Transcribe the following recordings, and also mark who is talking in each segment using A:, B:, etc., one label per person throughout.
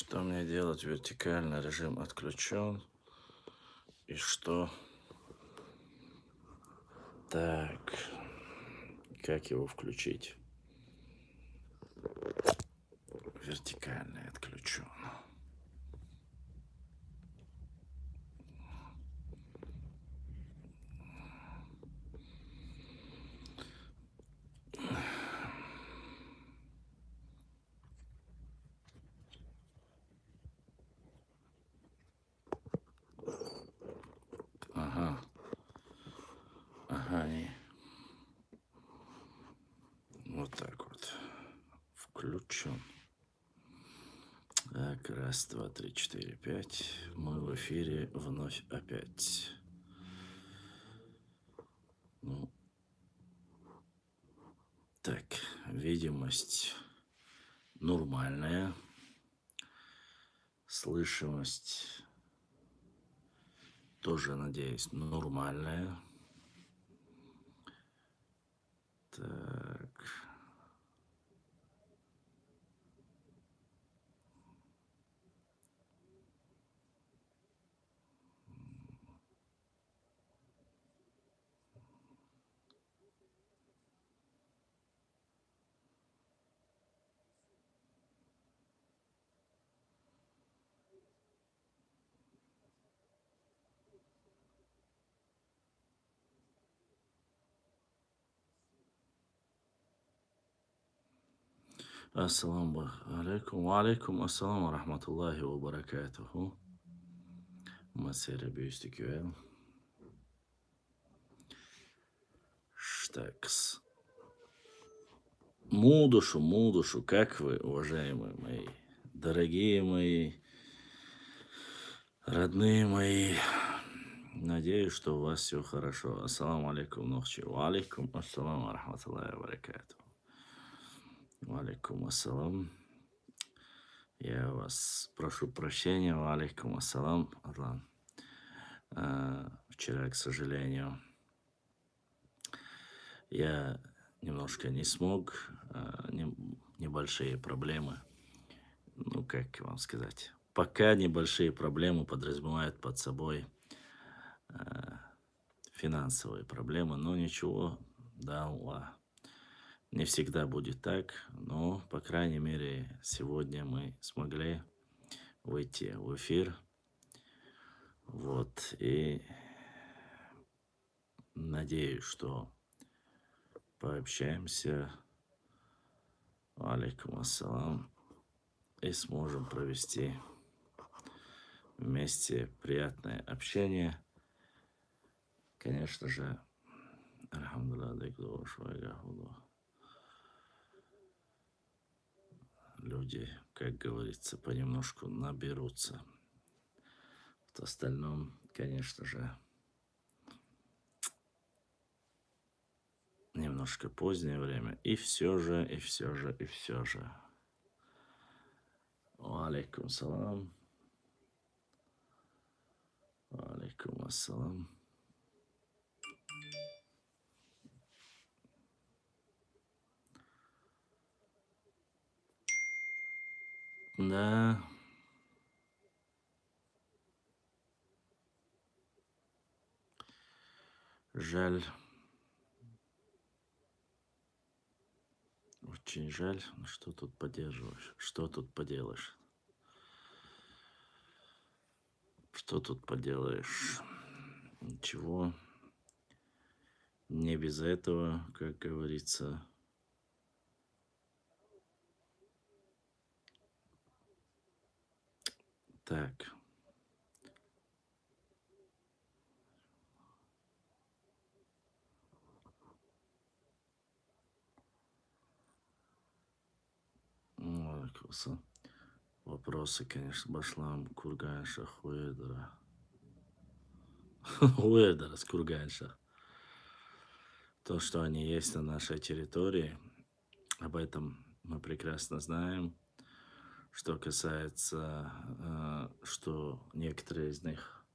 A: Что мне делать? Вертикальный режим отключен. И что? Так, как его включить? Вертикальный отключен. Ага, ага, и вот так вот. Включен. Так, раз, два, три, четыре, пять. Мы в эфире вновь опять. Ну, так, видимость нормальная. Слышимость тоже, надеюсь, нормальная. Так. Ассаламу алейкум. Ва алейкум ассалам рахматуллахи ва баракатуху. Масера Бюстикюэл. Штакс. Мудушу, как вы, уважаемые мои, дорогие мои, родные мои. Надеюсь, что у вас все хорошо. Ассаламу алейкум, нохчи. Ва алейкум ассалам рахматуллахи ва баракатуху. Ва алейкум ассалам. Я вас прошу прощения. Ва алейкум ассалам. Атлан. Вчера, к сожалению, я немножко не смог, небольшие проблемы. Ну, как вам сказать, пока небольшие проблемы подразумевают под собой финансовые проблемы, но ничего, да, не всегда будет так, но, по крайней мере, сегодня мы смогли выйти в эфир, вот, и надеюсь, что пообщаемся, алейкум ассалам, и сможем провести вместе приятное общение. Конечно же, люди, как говорится, понемножку наберутся. В остальном, конечно же, немножко позднее время. И все же. Алейкум салам. Алейкум ассалам. Да. Жаль. Очень жаль. Но что тут поддерживаешь? Что тут поделаешь? Что тут поделаешь? Ничего. Не без этого, как говорится. Так. Вопросы, конечно, башлам курганша хуэдера. Хуэдера с курганша. То, что они есть на нашей территории, об этом мы прекрасно знаем. Что касается, что некоторые из них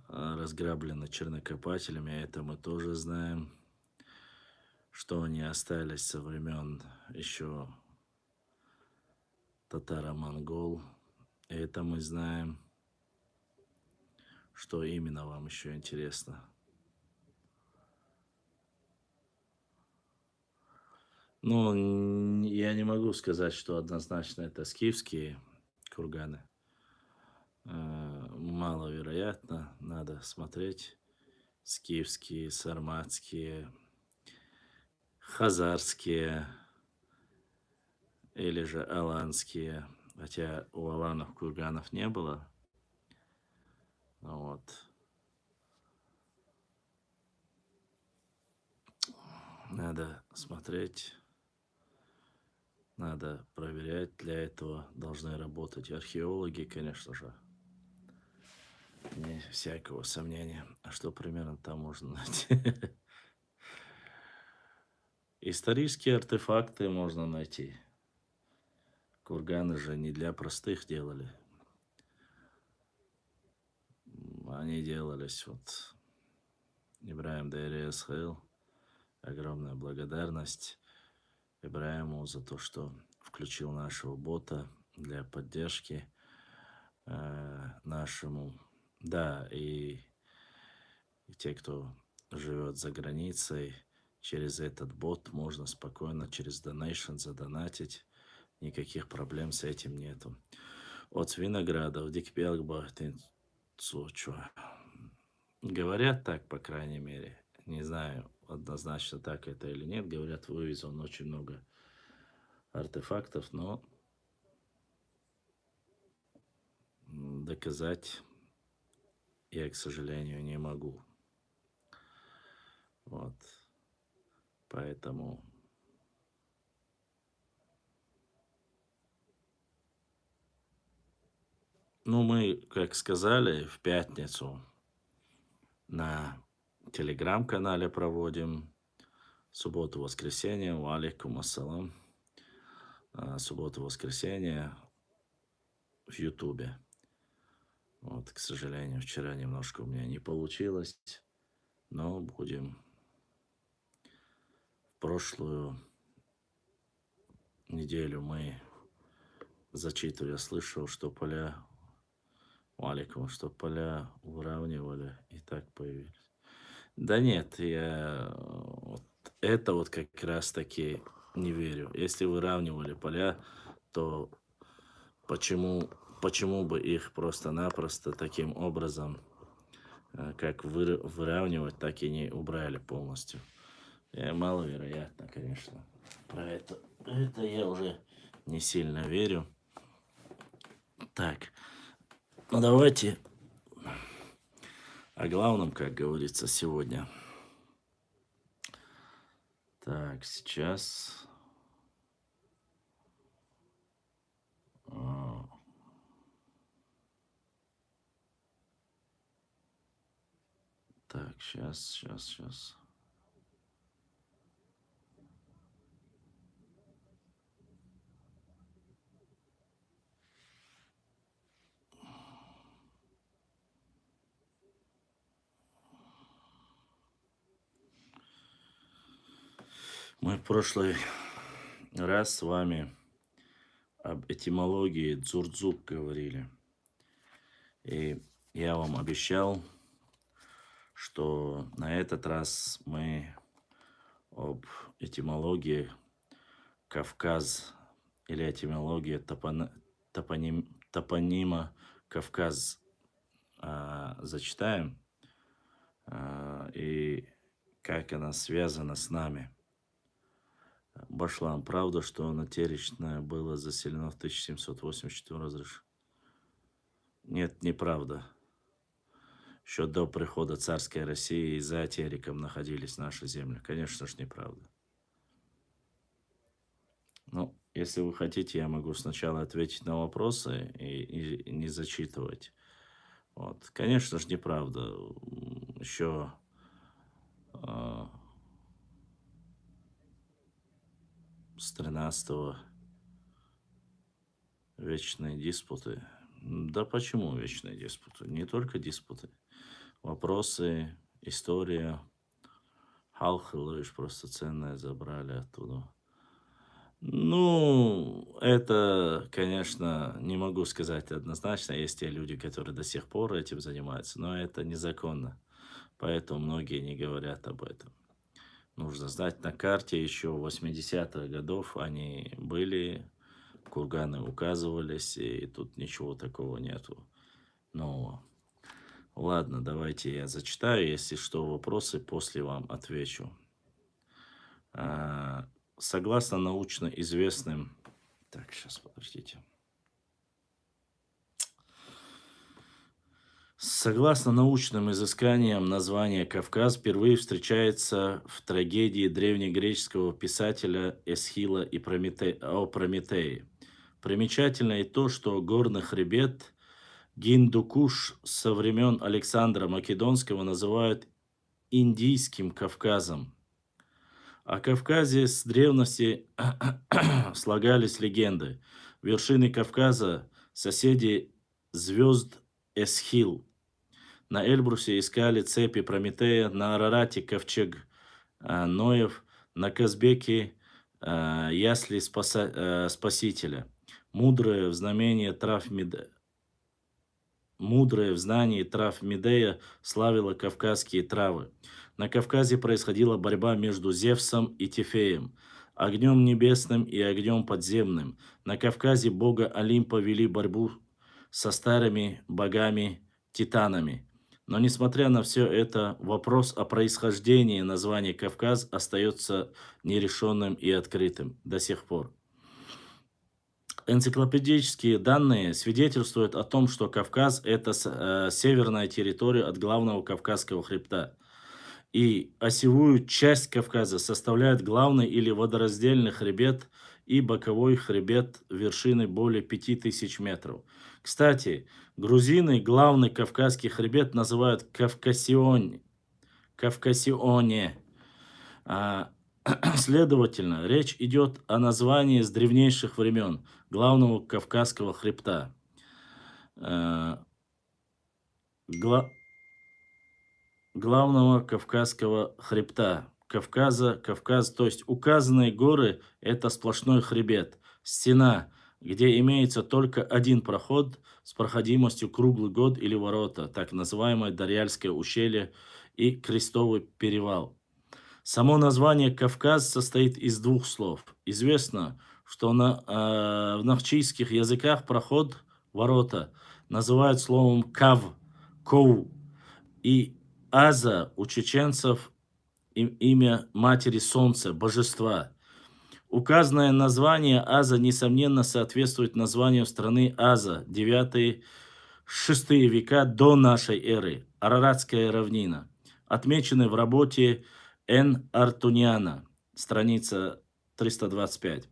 A: разграблены чернокопателями, это мы тоже знаем. Что они остались со времен еще татаро-монгол. Это мы знаем. Что именно вам еще интересно? Ну, я не могу сказать, что однозначно это скифские курганы. Маловероятно, надо смотреть. Скифские, сарматские, хазарские или же аланские. Хотя у аланов курганов не было. Вот. Надо смотреть, надо проверять. Для этого должны работать археологи, конечно же. Не всякого сомнения. А что примерно там можно найти? Исторические артефакты можно найти. Курганы же не для простых делали. Они делались вот Ибраим Дейр Эсхаил. Огромная благодарность Ибраиму за то, что включил нашего бота для поддержки нашему. Да, и те, кто живет за границей, через этот бот можно спокойно через Donation задонатить. Никаких проблем с этим нету. От виноградов Дикбелгба Цучу. Говорят так, по крайней мере. Не знаю, однозначно так это или нет. Говорят, вывез он очень много артефактов, но доказать я, к сожалению, не могу. Вот. Поэтому мы, как сказали, в пятницу на телеграм-канале проводим. Субботу-воскресенье. Валейкум ассалам. Субботу-воскресенье в Ютубе. Вот, к сожалению, вчера немножко у меня не получилось. Но будем в прошлую неделю мы зачитывали. Я слышал, что поля Валиком, что поля выравнивали и так появились. Да нет, я это вот как раз таки не верю. Если выравнивали поля, то почему бы их просто-напросто таким образом, как выравнивать, так и не убрали полностью? Маловероятно, конечно. Про это я уже не сильно верю. Так, ну давайте о главном, как говорится, сегодня. Так, сейчас. Так, сейчас. Мы в прошлый раз с вами об этимологии дзурдзук говорили. И я вам обещал, что на этот раз мы об этимологии Кавказ или этимология топонима Кавказ зачитаем, и как она связана с нами. Башлам, правда, что Натеречное было заселено в 1784 разрешено? Нет, неправда. Еще до прихода царской России за Тереком находились наши земли. Конечно же, неправда. Ну, если вы хотите, я могу сначала ответить на вопросы и не зачитывать. Вот. Конечно же, неправда. Еще с 13-го вечные диспуты. Да почему вечные диспуты? Не только диспуты. Вопросы, история. Халхы лишь просто ценное забрали оттуда. Ну, это, конечно, не могу сказать однозначно. Есть те люди, которые до сих пор этим занимаются, но это незаконно. Поэтому многие не говорят об этом. Нужно знать, на карте еще 80-х годов они были, курганы указывались, и тут ничего такого нету нового. Ладно, давайте я зачитаю, если что, вопросы, после вам отвечу. А, Согласно научно известным... Так, сейчас, подождите. Согласно научным изысканиям, название Кавказ впервые встречается в трагедии древнегреческого писателя Эсхила и о Прометее. Примечательно и то, что горный хребет Гиндукуш со времен Александра Македонского называют Индийским Кавказом. О Кавказе с древности слагались легенды. Вершины Кавказа – соседи звезд Эсхил. На Эльбрусе искали цепи Прометея, на Арарате ковчег Ноев, на Казбеке ясли Спасителя. Мудрые в знании трав Медея славила кавказские травы. На Кавказе происходила борьба между Зевсом и Тифеем, огнем небесным и огнем подземным. На Кавказе бога Олимпа вели борьбу со старыми богами-титанами. Но несмотря на все это, вопрос о происхождении названия Кавказ остается нерешенным и открытым до сих пор. Энциклопедические данные свидетельствуют о том, что Кавказ – это северная территория от главного Кавказского хребта. И осевую часть Кавказа составляет главный или водораздельный хребет и боковой хребет вершины более 5000 метров. Кстати, грузины главный Кавказский хребет называют Кавкасионе. Следовательно, речь идет о названии с древнейших времен главного Кавказского хребта. Главного Кавказского хребта. Кавказ, то есть указанные горы – это сплошной хребет, стена, где имеется только один проход с проходимостью круглый год или ворота, так называемое Дарьяльское ущелье и Крестовый перевал. Само название Кавказ состоит из двух слов. Известно, что в нахчийских языках проход, ворота, называют словом кав, коу, и аза у чеченцев имя матери солнца, божества. Указанное название аза, несомненно, соответствует названию страны Аза, 9-6 века до нашей эры, Араратская равнина, отмеченной в работе Н. Артуняна, страница 325.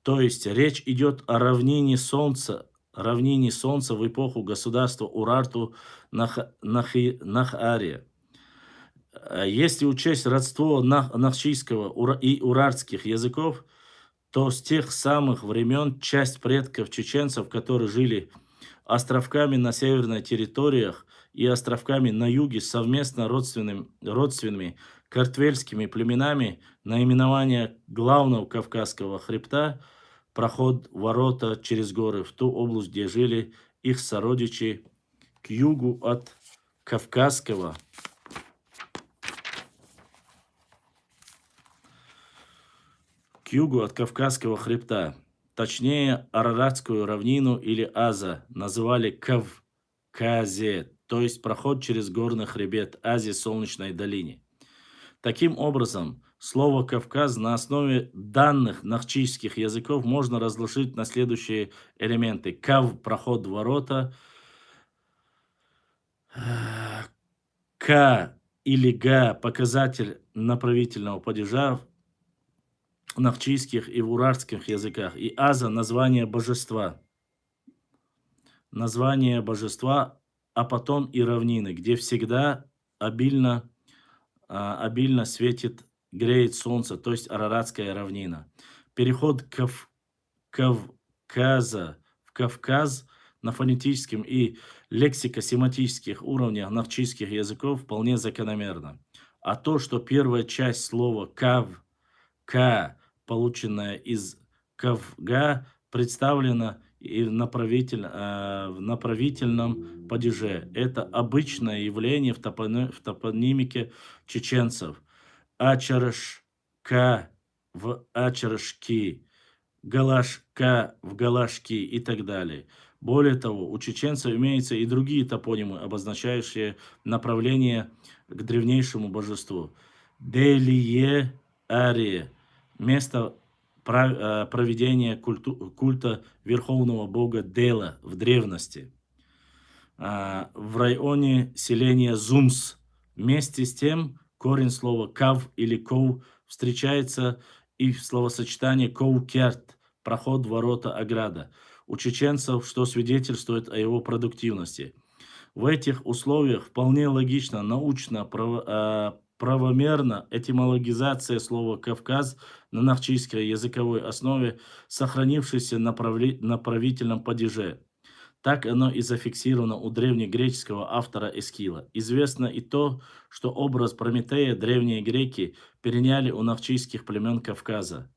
A: То есть речь идет о равнине Солнца в эпоху государства Урарту Нахаре. Если учесть родство нахчийского и урартских языков, то с тех самых времен часть предков чеченцев, которые жили островками на северных территориях и островками на юге совместно родственными картвельскими племенами, наименование главного Кавказского хребта, проход ворота через горы в ту область, где жили их сородичи к югу от Кавказского хребта. Точнее, Араратскую равнину или Аза называли Кавказе, то есть проход через горный хребет Азии солнечной долине. Таким образом, слово «Кавказ» на основе данных нахчийских языков можно разложить на следующие элементы. Кав – проход ворота, К или Га – показатель направительного падежа в нахчийских и в урартских языках, и Аза – название божества. А потом и равнины, где всегда обильно греет солнце, то есть Араратская равнина. Переход Кавказа в Кавказ на фонетическом и лексико-семантических уровнях нахчийских языков вполне закономерно. А то, что первая часть слова «кав», «ка», полученная из «кавга», представлена и в направительном падеже. Это обычное явление в топонимике чеченцев. Ачарашка в ачарашки, галашка в галашки и так далее. Более того, у чеченцев имеются и другие топонимы, обозначающие направление к древнейшему божеству. Делие Ария, место проведения культа верховного бога Дела в древности. В районе селения Зумс. Вместе с тем корень слова кав или ков встречается и в словосочетании коукерт, проход, ворота, ограда. У чеченцев, что свидетельствует о его продуктивности. В этих условиях вполне логично, научно, правомерно этимологизация слова «Кавказ» на нахчийской языковой основе, сохранившейся на правительном падеже. Так оно и зафиксировано у древнегреческого автора Эскила. Известно и то, что образ Прометея древние греки переняли у нахчийских племен Кавказа.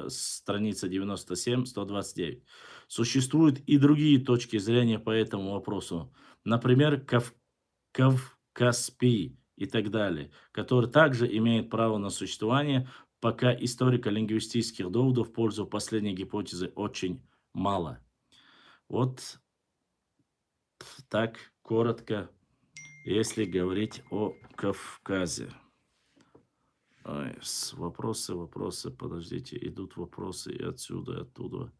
A: Страница 97-129. Существуют и другие точки зрения по этому вопросу. Например, Кавказпий и так далее, который также имеет право на существование, пока историко-лингвистических доводов в пользу последней гипотезы очень мало. Вот так коротко, если говорить о Кавказе. Ой, вопросы, подождите, идут вопросы и отсюда, и оттуда.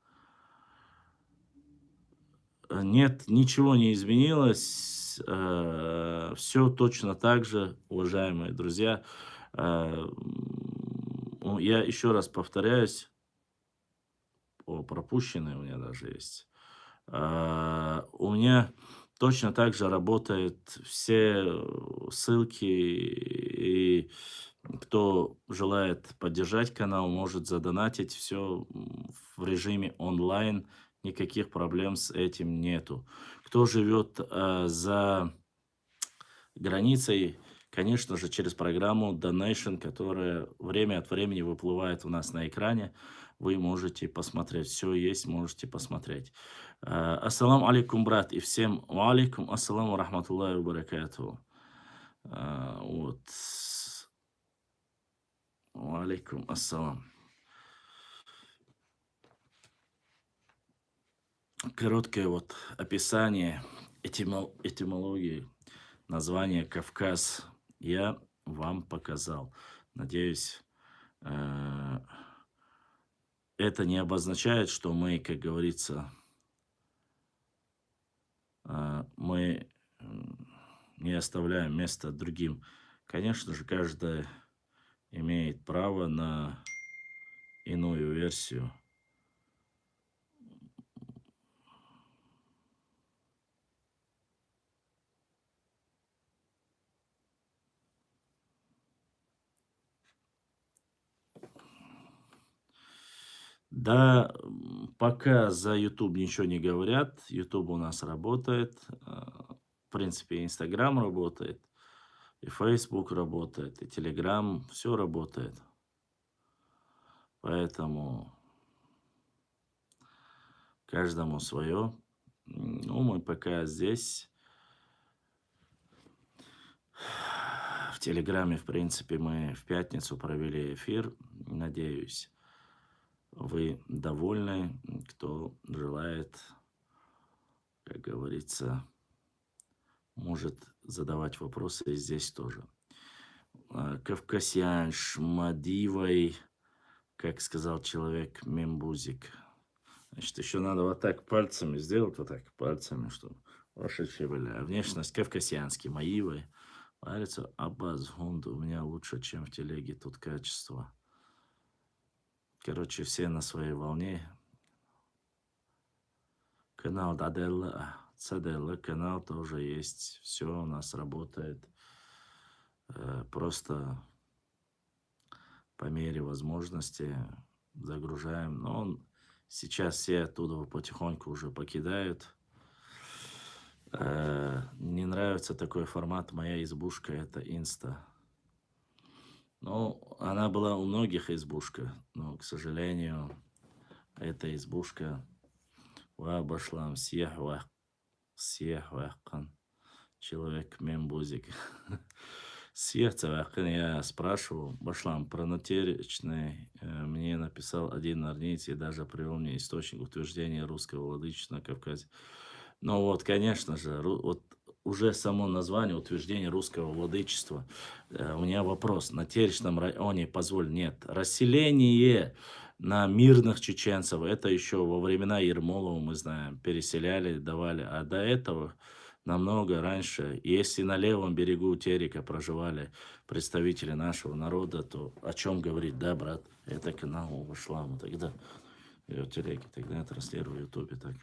A: Нет, ничего не изменилось, все точно так же, уважаемые друзья. Я еще раз повторяюсь, пропущенные у меня даже есть. У меня точно так же работают все ссылки, и кто желает поддержать канал, может задонатить, все в режиме онлайн, никаких проблем с этим нету. Кто живет за границей, конечно же, через программу Donation, которая время от времени выплывает у нас на экране, вы можете посмотреть. Все есть, можете посмотреть. Ассаламу алейкум, брат, и всем ва алейкум ассаламу рахматуллахи ва баракатуху. Вот. Ва алейкум ассалам. Короткое вот описание этимологии названия Кавказ я вам показал. Надеюсь, это не обозначает, что мы, как говорится, мы не оставляем места другим. Конечно же, каждый имеет право на иную версию. Да, пока за YouTube ничего не говорят. YouTube у нас работает. В принципе, и Instagram работает, и Facebook работает, и Telegram. Все работает. Поэтому каждому свое. Ну, мы пока здесь. В Телеграме, в принципе, мы в пятницу провели эфир. Надеюсь, вы довольны. Кто желает, как говорится, может задавать вопросы и здесь тоже. Кавказян, Шмадивой, как сказал человек, мембузик. Значит, еще надо вот так пальцами сделать, вот так пальцами, чтобы вошедшие были. А внешность кавказянский, Маивой. Говорится, Аббас Гунду у меня лучше, чем в телеге, тут качество. Короче, все на своей волне. Канал Даделла, Цаделла, канал тоже есть. Все у нас работает. Просто по мере возможности загружаем. Но сейчас все оттуда потихоньку уже покидают. Не нравится такой формат «Моя избушка» — это инста. Ну, она была у многих избушка, но, к сожалению, эта избушка обошла всех вахкан. Человек мембузик. Сердце вахкан, я спрашивал, Башлам, про нотаричный мне написал один армеец и даже привел мне источник утверждения русского владычества на Кавказе. Ну вот, конечно же, вот уже само название утверждение русского владычества. У меня вопрос. На Теречном районе, позволь, нет. Расселение на мирных чеченцев, это еще во времена Ермолова, мы знаем, переселяли, давали. А до этого намного раньше, если на левом берегу Терека проживали представители нашего народа, то о чем говорить, да, брат? Это канал Ишламу тогда. Я в Тереке тогда транслирую в Ютубе так.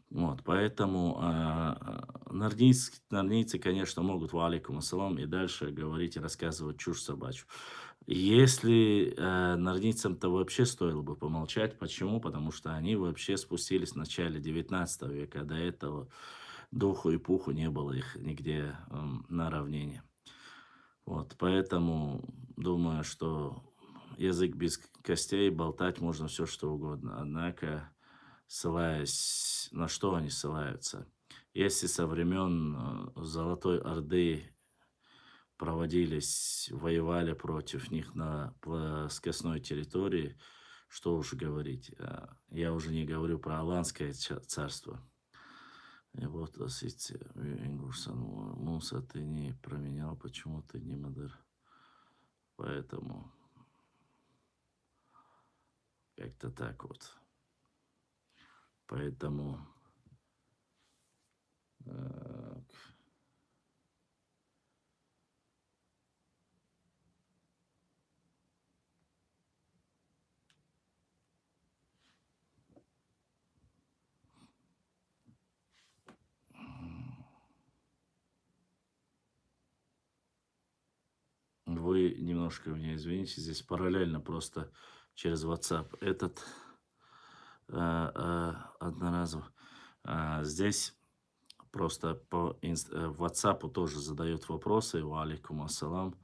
A: Вот, поэтому норнийцы, конечно, могут ва алейкум ассалам и дальше говорить и рассказывать чушь собачью. Если норнийцам-то вообще стоило бы помолчать. Почему? Потому что они вообще спустились в начале 19 века. До этого духу и пуху не было их нигде на равнине. Вот, поэтому думаю, что язык без костей, болтать можно все что угодно. Однако, ссылаясь, на что они ссылаются? Если со времен Золотой Орды проводились, воевали против них на плоскостной территории, что уж говорить. Я уже не говорю про Аланское царство. И вот, простите, Ингурсан, Муса, ты не променял, почему ты не модер? Поэтому как-то так вот. Поэтому э, вы немножко меня извините, здесь параллельно просто через WhatsApp этот одноразово. Здесь просто по WhatsApp тоже задают вопросы, ва алейкум ассалам,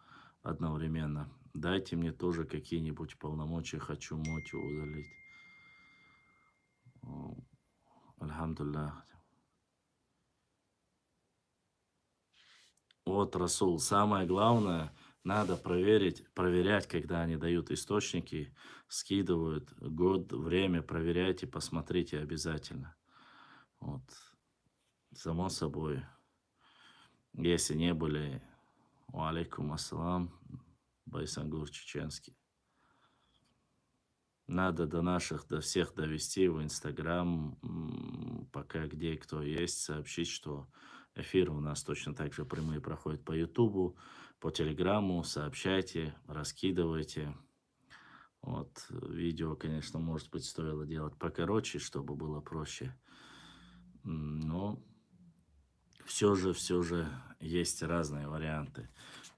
A: одновременно. Дайте мне тоже какие-нибудь полномочия, хочу мотю удалить. Альхамдулиллах. Вот, Расул, самое главное, надо проверять, когда они дают источники, скидывают год, время, проверяйте, посмотрите обязательно. Вот, само собой, если не были, алейкум ассалам, Байсангур чеченский. Надо до всех довести в Инстаграм, пока где кто есть, сообщить, что эфиры у нас точно так же прямые проходят по Ютубу, по Телеграмму, сообщайте, раскидывайте. Вот, видео, конечно, может быть, стоило делать покороче, чтобы было проще. Но все же есть разные варианты.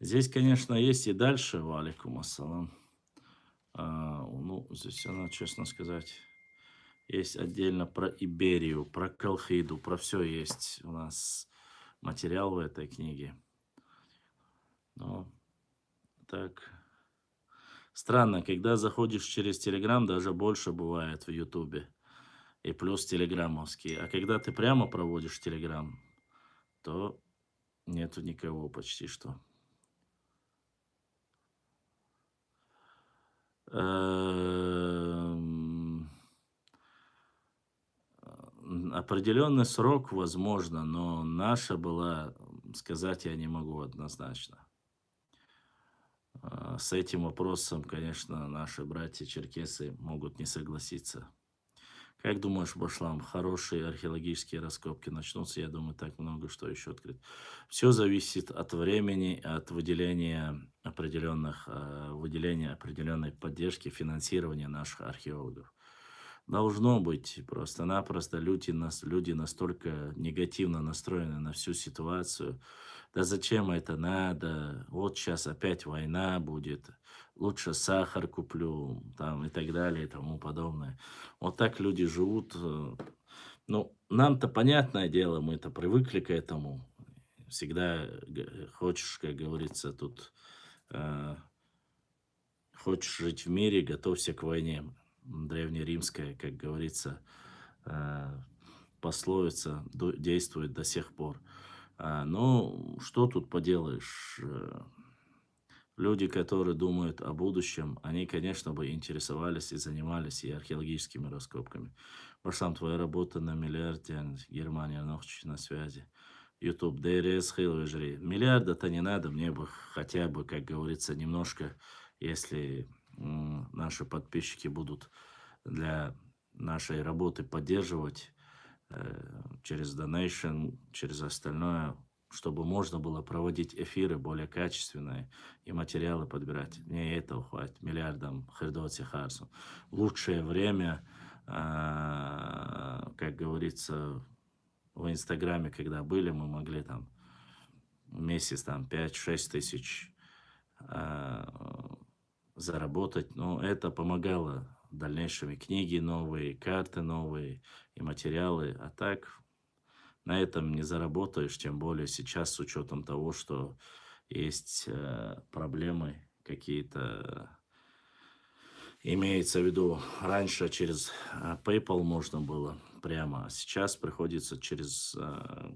A: Здесь, конечно, есть и дальше, ва алейкум ассалам. Ну, здесь она, честно сказать, есть отдельно про Иберию, про Колхиду, про все есть у нас материал в этой книге. Но так странно, когда заходишь через Телеграм, даже больше бывает в Ютубе. И плюс телеграммовские. А когда ты прямо проводишь Телеграм, то нету никого почти что. Эм, Определенный срок, возможно, но наша была, сказать я не могу однозначно. С этим вопросом, конечно, наши братья-черкесы могут не согласиться. Как думаешь, Башлам, хорошие археологические раскопки начнутся? Я думаю, так много что еще открыть. Все зависит от времени, от выделения определенной поддержки, финансирования наших археологов. Должно быть просто-напросто люди настолько негативно настроены на всю ситуацию. Да зачем это надо? Вот сейчас опять война будет. Лучше сахар куплю, там и так далее и тому подобное. Вот так люди живут. Ну, нам-то понятное дело, мы-то привыкли к этому. Всегда хочешь, как говорится, тут хочешь жить в мире, готовься к войне. древнеримская, как говорится, э, пословица действует до сих пор. Но что тут поделаешь? Люди, которые думают о будущем, они, конечно, бы интересовались и занимались и археологическими раскопками. Барсам, твоя работа на миллиарде, Германия, Нохч на связи. YouTube, ДРС, Хейлвежри. Миллиарда-то не надо, мне бы хотя бы, как говорится, немножко, если наши подписчики будут для нашей работы поддерживать через donation, через остальное, чтобы можно было проводить эфиры более качественные и материалы подбирать. Мне этого хватит, миллиардам Хердоци Харсу. Лучшее время, как говорится, в Инстаграме, когда были, мы могли там месяц там 5-6 тысяч заработать, но это помогало в дальнейшем и книги новые, и карты новые, и материалы, а так на этом не заработаешь, тем более сейчас с учетом того, что есть проблемы какие-то. Имеется в виду, раньше через PayPal можно было прямо, а сейчас приходится через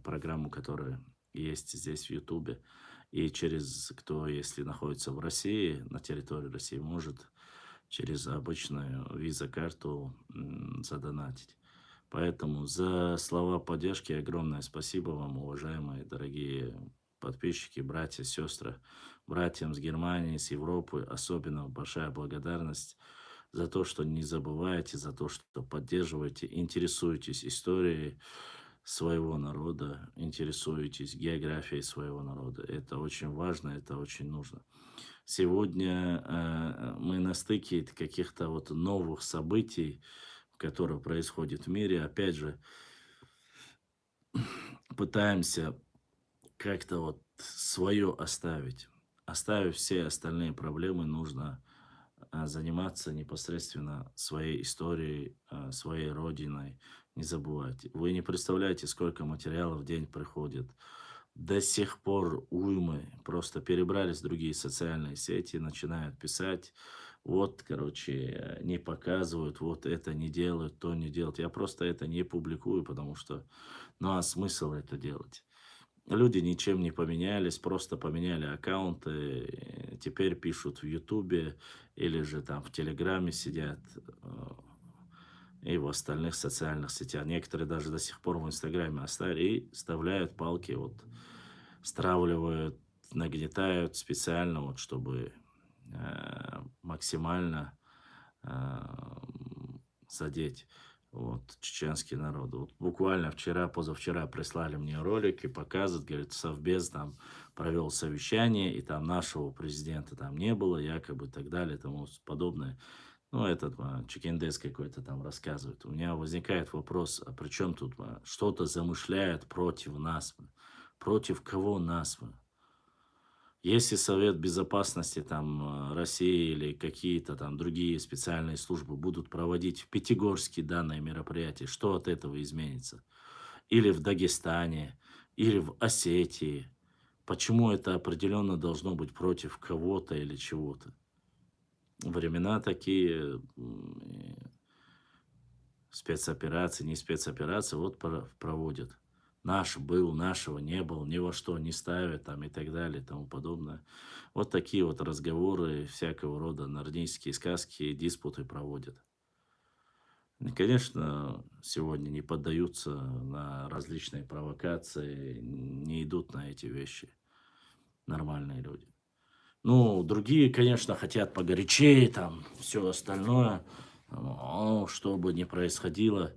A: программу, которая есть здесь в Ютубе, и через, кто, если находится в России, на территории России, может через обычную виза-карту задонатить. Поэтому за слова поддержки огромное спасибо вам, уважаемые, дорогие подписчики, братья, сестры, братьям с Германии, с Европы. Особенно большая благодарность за то, что не забываете, за то, что поддерживаете, интересуетесь историей своего народа, интересуетесь географией своего народа. Это очень важно, это очень нужно. Сегодня мы на стыке каких-то вот новых событий, которые происходят в мире. Опять же, пытаемся как-то вот свое оставить. Оставив все остальные проблемы, нужно заниматься непосредственно своей историей, своей родиной. Не забывайте. Вы не представляете, сколько материалов в день приходит. До сих пор уймы просто перебрались в другие социальные сети, начинают писать. Вот, короче, не показывают, вот это не делают, то не делают. Я просто это не публикую, потому что, ну а смысл это делать? Люди ничем не поменялись, просто поменяли аккаунты, теперь пишут в Ютубе или же там в Телеграме сидят и в остальных социальных сетях. Некоторые даже до сих пор в Инстаграме оставили и вставляют палки, вот стравливают, нагнетают специально, вот чтобы максимально э, задеть вот, чеченский народ. Вот буквально вчера, позавчера прислали мне ролик и показывают, говорит, Совбез там провел совещание, и там нашего президента там не было, якобы и так далее, и тому подобное. Ну, этот Чекиндес какой-то там рассказывает. У меня возникает вопрос, а при чем тут что-то замышляют против нас? Против кого нас? Если Совет Безопасности там России или какие-то там другие специальные службы будут проводить в Пятигорске данное мероприятие, что от этого изменится? Или в Дагестане, или в Осетии? Почему это определенно должно быть против кого-то или чего-то? Времена такие, спецоперации, не спецоперации, вот проводят. Наш был, нашего не был, ни во что не ставят там и так далее и тому подобное. Вот такие вот разговоры, всякого рода нордические сказки, диспуты проводят. И, конечно, сегодня не поддаются на различные провокации, не идут на эти вещи нормальные люди. Ну, другие, конечно, хотят погорячее, там, все остальное. Но что бы ни происходило,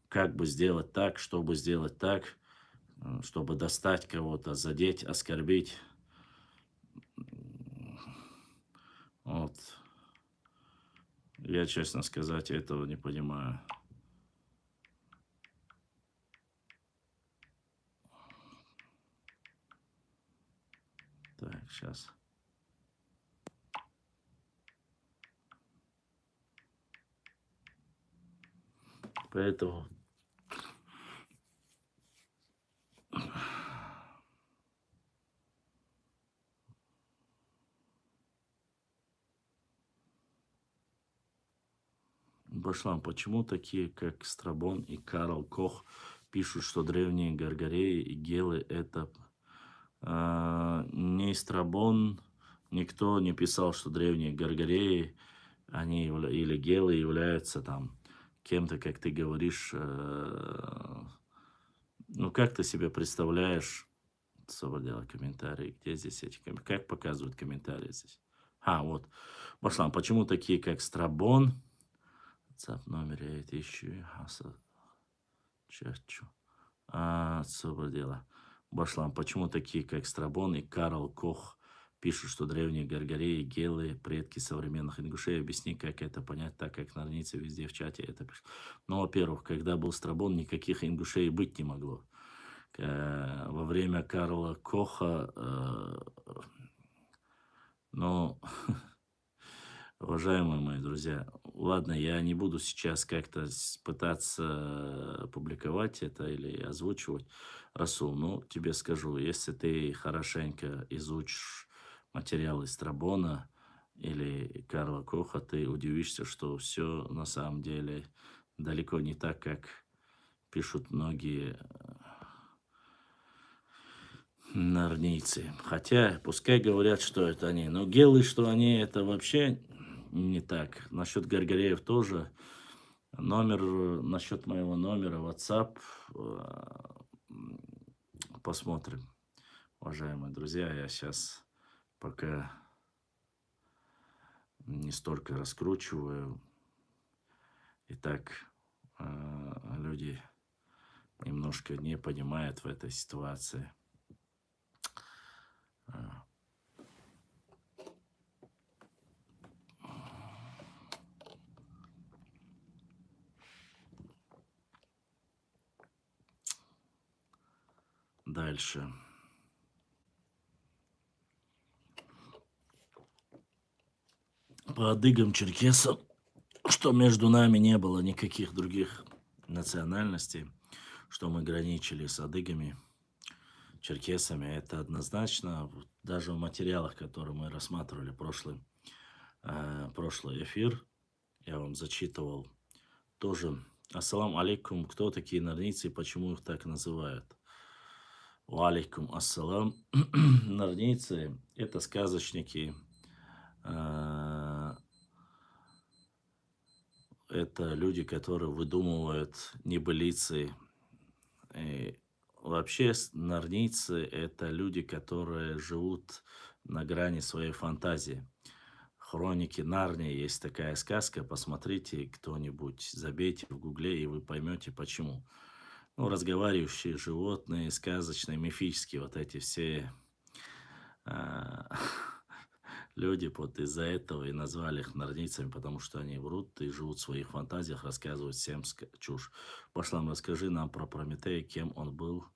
A: как бы сделать так, чтобы сделать так, чтобы достать кого-то, задеть, оскорбить. Вот. Я, честно сказать, этого не понимаю. Так, сейчас. Поэтому Башлам, почему такие, как Страбон и Карл Кох, пишут, что древние Гаргареи и Гелы это не Страбон, никто не писал, что древние Гаргареи или Гелы являются там кем-то, как ты говоришь, ну как ты себе представляешь, свободела комментарии, где здесь эти комментарии, как показывают комментарии здесь? Вот. Башлам, почему такие, как Страбон, WhatsApp номере это еще Чачу. Свободела. Башлам, почему такие, как Страбон и Карл Кох, пишут, что древние Гаргареи, Гелы, предки современных ингушей? Объясни, как это понять, так как норницы везде в чате это пишут. Ну, во-первых, когда был Страбон, никаких ингушей быть не могло. Во время Карла Коха, ну, уважаемые мои друзья, ладно, я не буду сейчас как-то пытаться публиковать это или озвучивать, Расул, ну, тебе скажу, если ты хорошенько изучишь материалы Страбона или Карла Коха, ты удивишься, что все на самом деле далеко не так, как пишут многие норнийцы. Хотя, пускай говорят, что это они. Но гелы, что они, это вообще не так. Насчет Гаргареев тоже. Насчет моего номера WhatsApp. м, Посмотрим. Уважаемые друзья, я сейчас пока не столько раскручиваю. И так люди немножко не понимают в этой ситуации. А, Дальше. По адыгам, черкесам, что между нами не было никаких других национальностей, что мы граничили с адыгами, черкесами, это однозначно. Даже в материалах, которые мы рассматривали прошлый эфир, я вам зачитывал тоже. Ассалам алейкум, кто такие норнийцы и почему их так называют? Валейкум ассалам. Норнийцы – это сказочники, это люди, которые выдумывают небылицы. И вообще норнийцы – это люди, которые живут на грани своей фантазии. Хроники Нарнии есть такая сказка, посмотрите кто-нибудь, забейте в гугле, и вы поймете почему. Ну, разговаривающие животные, сказочные, мифические, вот эти все люди вот из-за этого и назвали их нордийцами, потому что они врут и живут в своих фантазиях, рассказывают всем чушь. Пошлам, расскажи нам про Прометея, кем он был,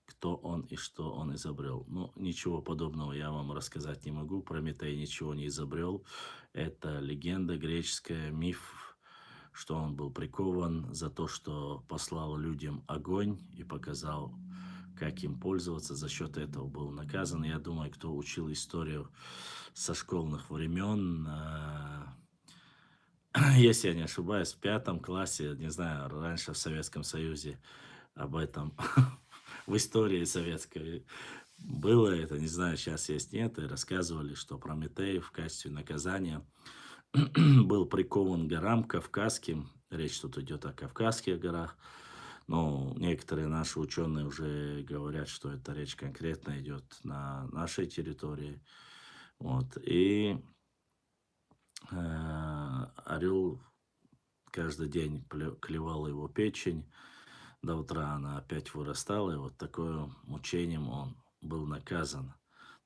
A: кто он и что он изобрел. Ну, ничего подобного я вам рассказать не могу. Прометей ничего не изобрел. Это легенда греческая, миф, что он был прикован за то, что послал людям огонь и показал, как им пользоваться. За счет этого был наказан. Я думаю, кто учил историю со школьных времен, если я не ошибаюсь, в 5 классе, не знаю, раньше в Советском Союзе об этом в истории советской было это, не знаю, сейчас есть, нет, и рассказывали, что Прометей в качестве наказания был прикован к горам Кавказским, речь тут идет о Кавказских горах, но некоторые наши ученые уже говорят, что эта речь конкретно идет на нашей территории, вот, и орел каждый день клевал его печень, до утра она опять вырастала, и вот такое мучением он был наказан.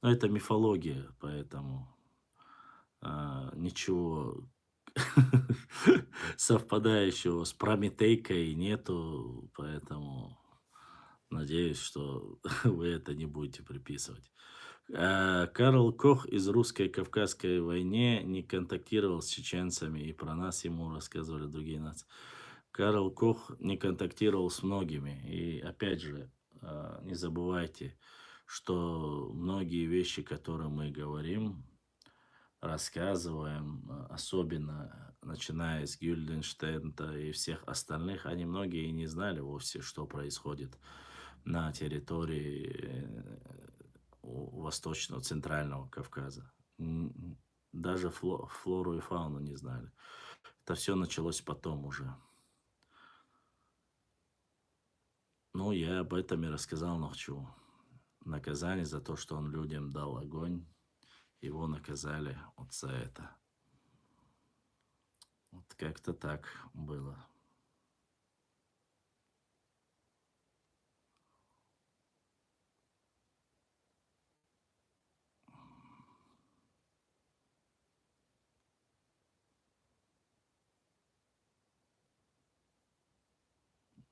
A: Но это мифология, поэтому ничего совпадающего с Прометейкой нету, поэтому надеюсь, что вы это не будете приписывать. Карл Кох из русской Кавказской войне не контактировал с чеченцами, и про нас ему рассказывали другие нации. Карл Кох не контактировал с многими. И опять же, не забывайте, что многие вещи, которые мы говорим, рассказываем, особенно начиная с Гюльденштейна и всех остальных, они многие и не знали вовсе, что происходит на территории Восточного, Центрального Кавказа. Даже флору и фауну не знали. Это все началось потом уже. Ну, я об этом и рассказал Нохчу. Наказание за то, что он людям дал огонь, его наказали вот за это. Вот как-то так было.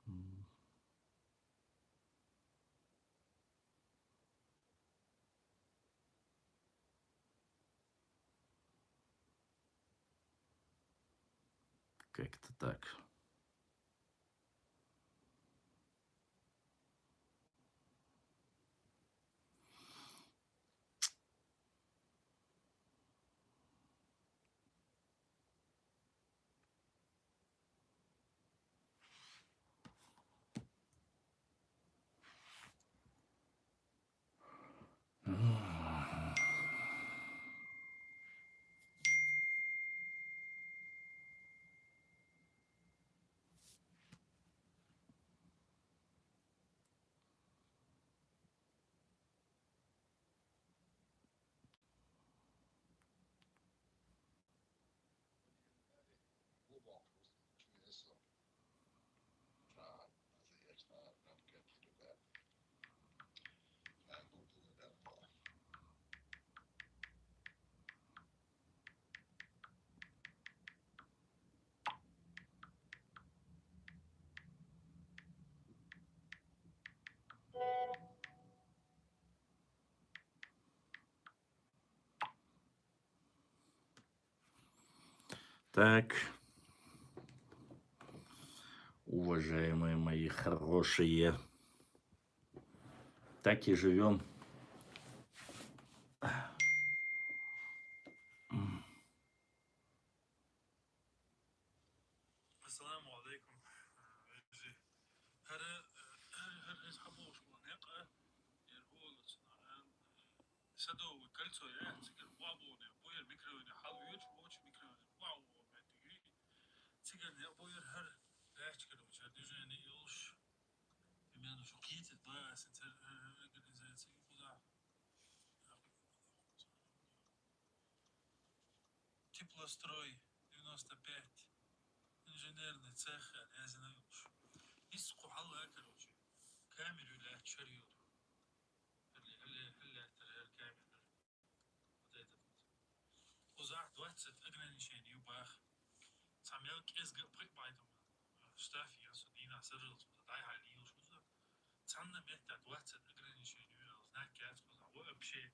A: М, Как-то так. Так, уважаемые мои хорошие, так и живем.
B: السلام عليكم. Her ishabosh moneqa yerholat sado kalso ya sigar wabo ne boyer mikro ne halwich boch mikro ne wow matigi sigar ne boyer her dash karo cha dujani yosh bimano shokit da sinter organization khuda теплострой 95 инженерный цех Азинович. Иску халла короче. Камеру لا تشريط اللي كامل вот этот Узах 20 ограничений убах. Самел кезге припайтом. Штафи я судина сырыл суда дай халил шуза. Цанна метта 20 ограничений знать кяц куза. Вообще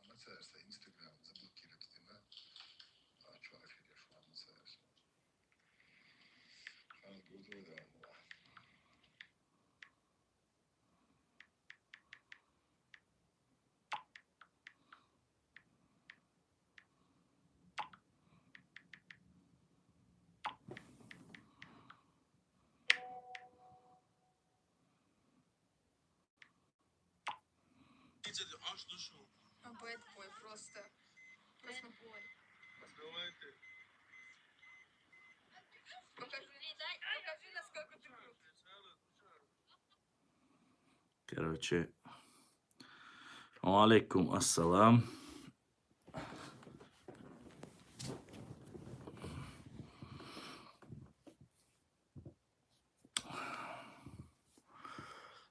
C: Mesela Instagram заблокирует тебя, а что аферишь вам mesela. Hani gördüğü de ama.
B: видели аж душу.
D: А бэд бой просто.
B: Давайте.
D: Покажи, насколько ты крут.
A: Короче, алейкум ассалам.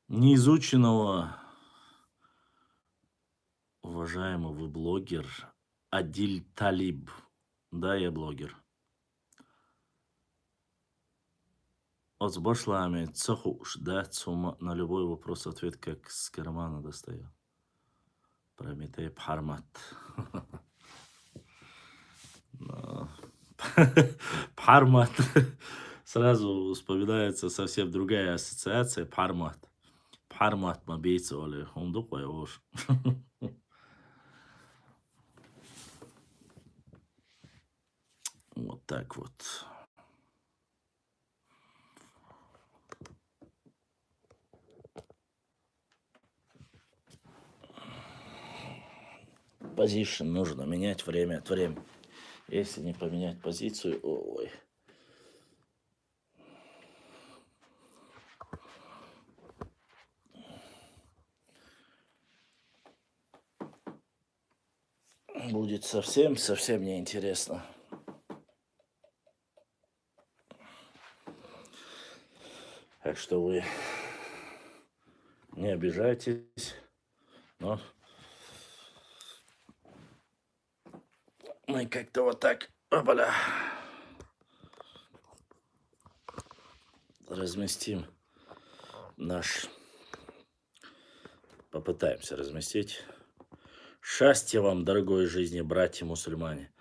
A: Неизученного, уважаемый вы блогер Адиль Талиб. Да, я блогер. От с башлами цехуш, да, на любой вопрос ответ как с кармана достаю. Прометей Пхармат. Пхармат. Сразу вспоминается совсем другая ассоциация. Пхармат. Бхармат мабейца оли хундук вайош. Вот так вот. Позицию нужно менять время от времени. Если не поменять позицию, ой. Будет совсем неинтересно. Так что вы не обижайтесь, но мы как-то вот так, опаля, разместим попытаемся разместить. Счастья вам, дорогой жизни, братья-мусульмане.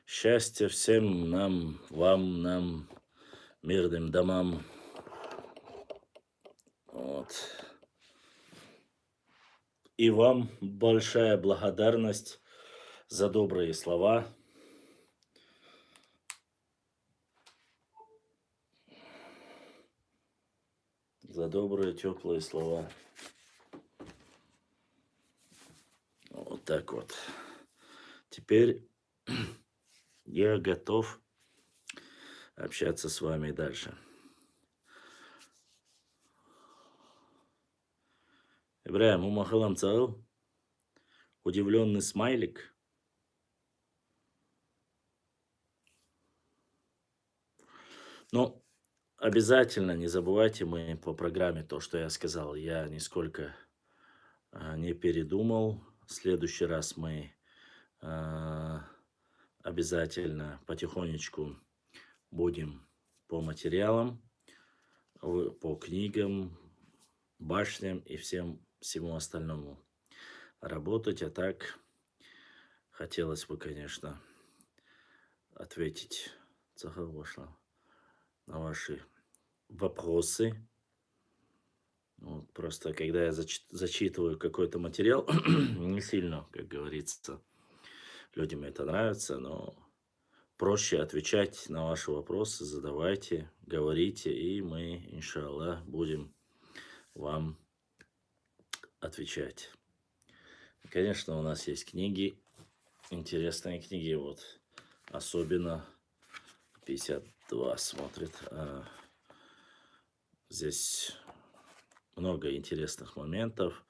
A: Счастья всем нам, вам, нам, мирным домам. Вот. И вам большая благодарность за добрые слова. За добрые, теплые слова. Вот так вот. Теперь я готов общаться с вами дальше. Ибраим, умахалам цаил. Удивленный смайлик. Ну, обязательно не забывайте, мы по программе то, что я сказал, я нисколько не передумал. В следующий раз мы обязательно потихонечку будем по материалам, по книгам, башням и всему остальному работать. А так хотелось бы, конечно, ответить на ваши вопросы. Вот, просто когда я зачитываю какой-то материал, не сильно, как говорится, людям это нравится, но проще отвечать на ваши вопросы, задавайте, говорите, и мы, иншаллах, будем вам отвечать. Конечно, у нас есть книги, интересные книги, вот, особенно 52 смотрит. Здесь много интересных моментов.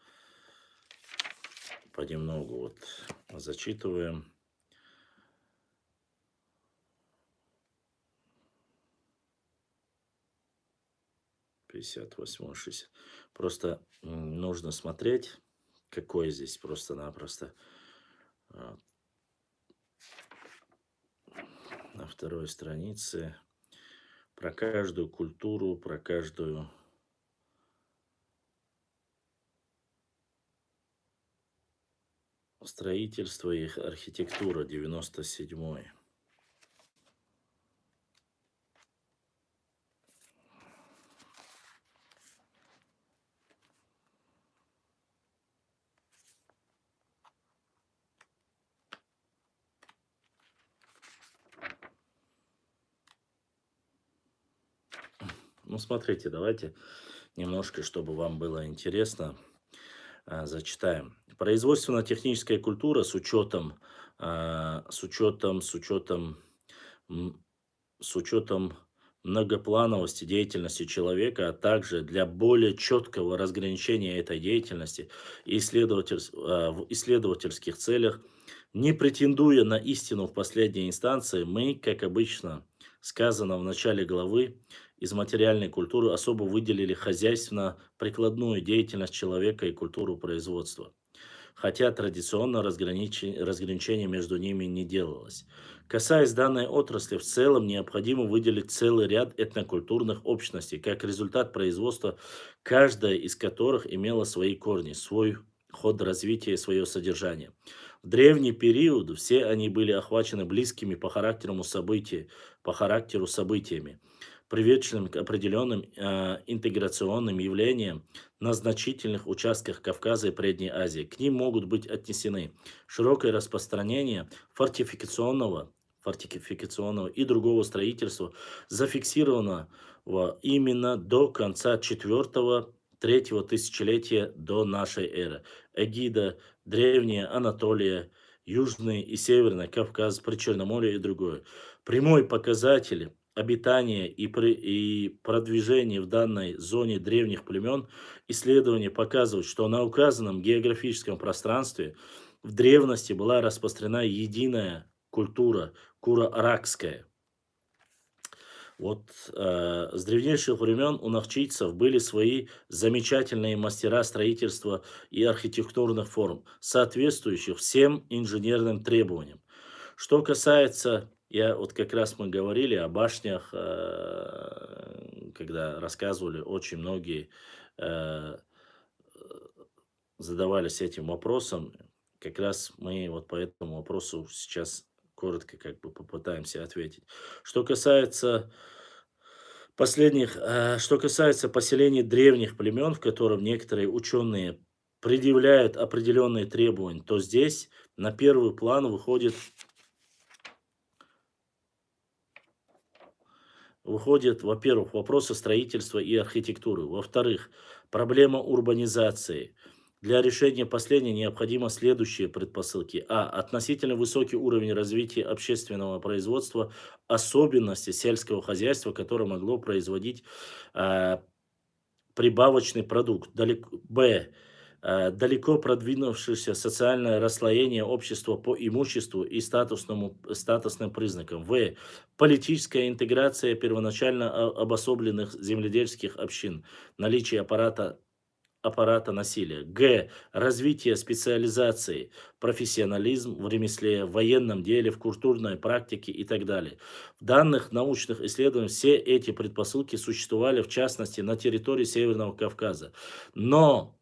A: Понемногу вот зачитываем. Просто нужно смотреть, какой здесь просто-напросто. На второй странице про каждую культуру, про каждую строительство и архитектура, 97-й. Ну, смотрите, давайте немножко, чтобы вам было интересно, зачитаем. Производственно-техническая культура с учетом многоплановости деятельности человека, а также для более четкого разграничения этой деятельности и в исследовательских целях, не претендуя на истину в последней инстанции, мы, как обычно сказано в начале главы, из материальной культуры особо выделили хозяйственно-прикладную деятельность человека и культуру производства, хотя традиционно разграничение между ними не делалось. Касаясь данной отрасли, в целом необходимо выделить целый ряд этнокультурных общностей, как результат производства, каждая из которых имела свои корни, свой ход развития и свое содержание. В древний период все они были охвачены близкими по характеру событиями. приверженным к определенным интеграционным явлениям на значительных участках Кавказа и Средней Азии. К ним могут быть отнесены широкое распространение фортификационного и другого строительства, зафиксированного именно до конца 4-3 тысячелетия до нашей эры. Эгида, Древняя Анатолия, Южный и Северный Кавказ, Причерноморье и другое. Прямой показатель обитания и продвижения в данной зоне древних племен исследования показывают, что на указанном географическом пространстве в древности была распространена единая культура куро-аракская. Вот с древнейших времен у нахчийцев были свои замечательные мастера строительства и архитектурных форм, соответствующих всем инженерным требованиям. Что касается, вот как раз мы говорили о башнях, когда рассказывали, очень многие задавались этим вопросом. Как раз мы вот по этому вопросу сейчас коротко как бы попытаемся ответить. Что касается поселений древних племен, в котором некоторые ученые предъявляют определенные требования, то здесь на первый план выходит, во-первых, вопросы строительства и архитектуры, во-вторых, проблема урбанизации. Для решения последней необходимо следующие предпосылки. Относительно высокий уровень развития общественного производства, особенности сельского хозяйства, которое могло производить прибавочный продукт. Далеко продвинувшееся социальное расслоение общества по имуществу и статусным признакам. Политическая интеграция первоначально обособленных земледельских общин. Наличие аппарата насилия. Развитие специализации, профессионализм в ремесле, в военном деле, в культурной практике и так далее. В данных научных исследованиях все эти предпосылки существовали, в частности, на территории Северного Кавказа. Но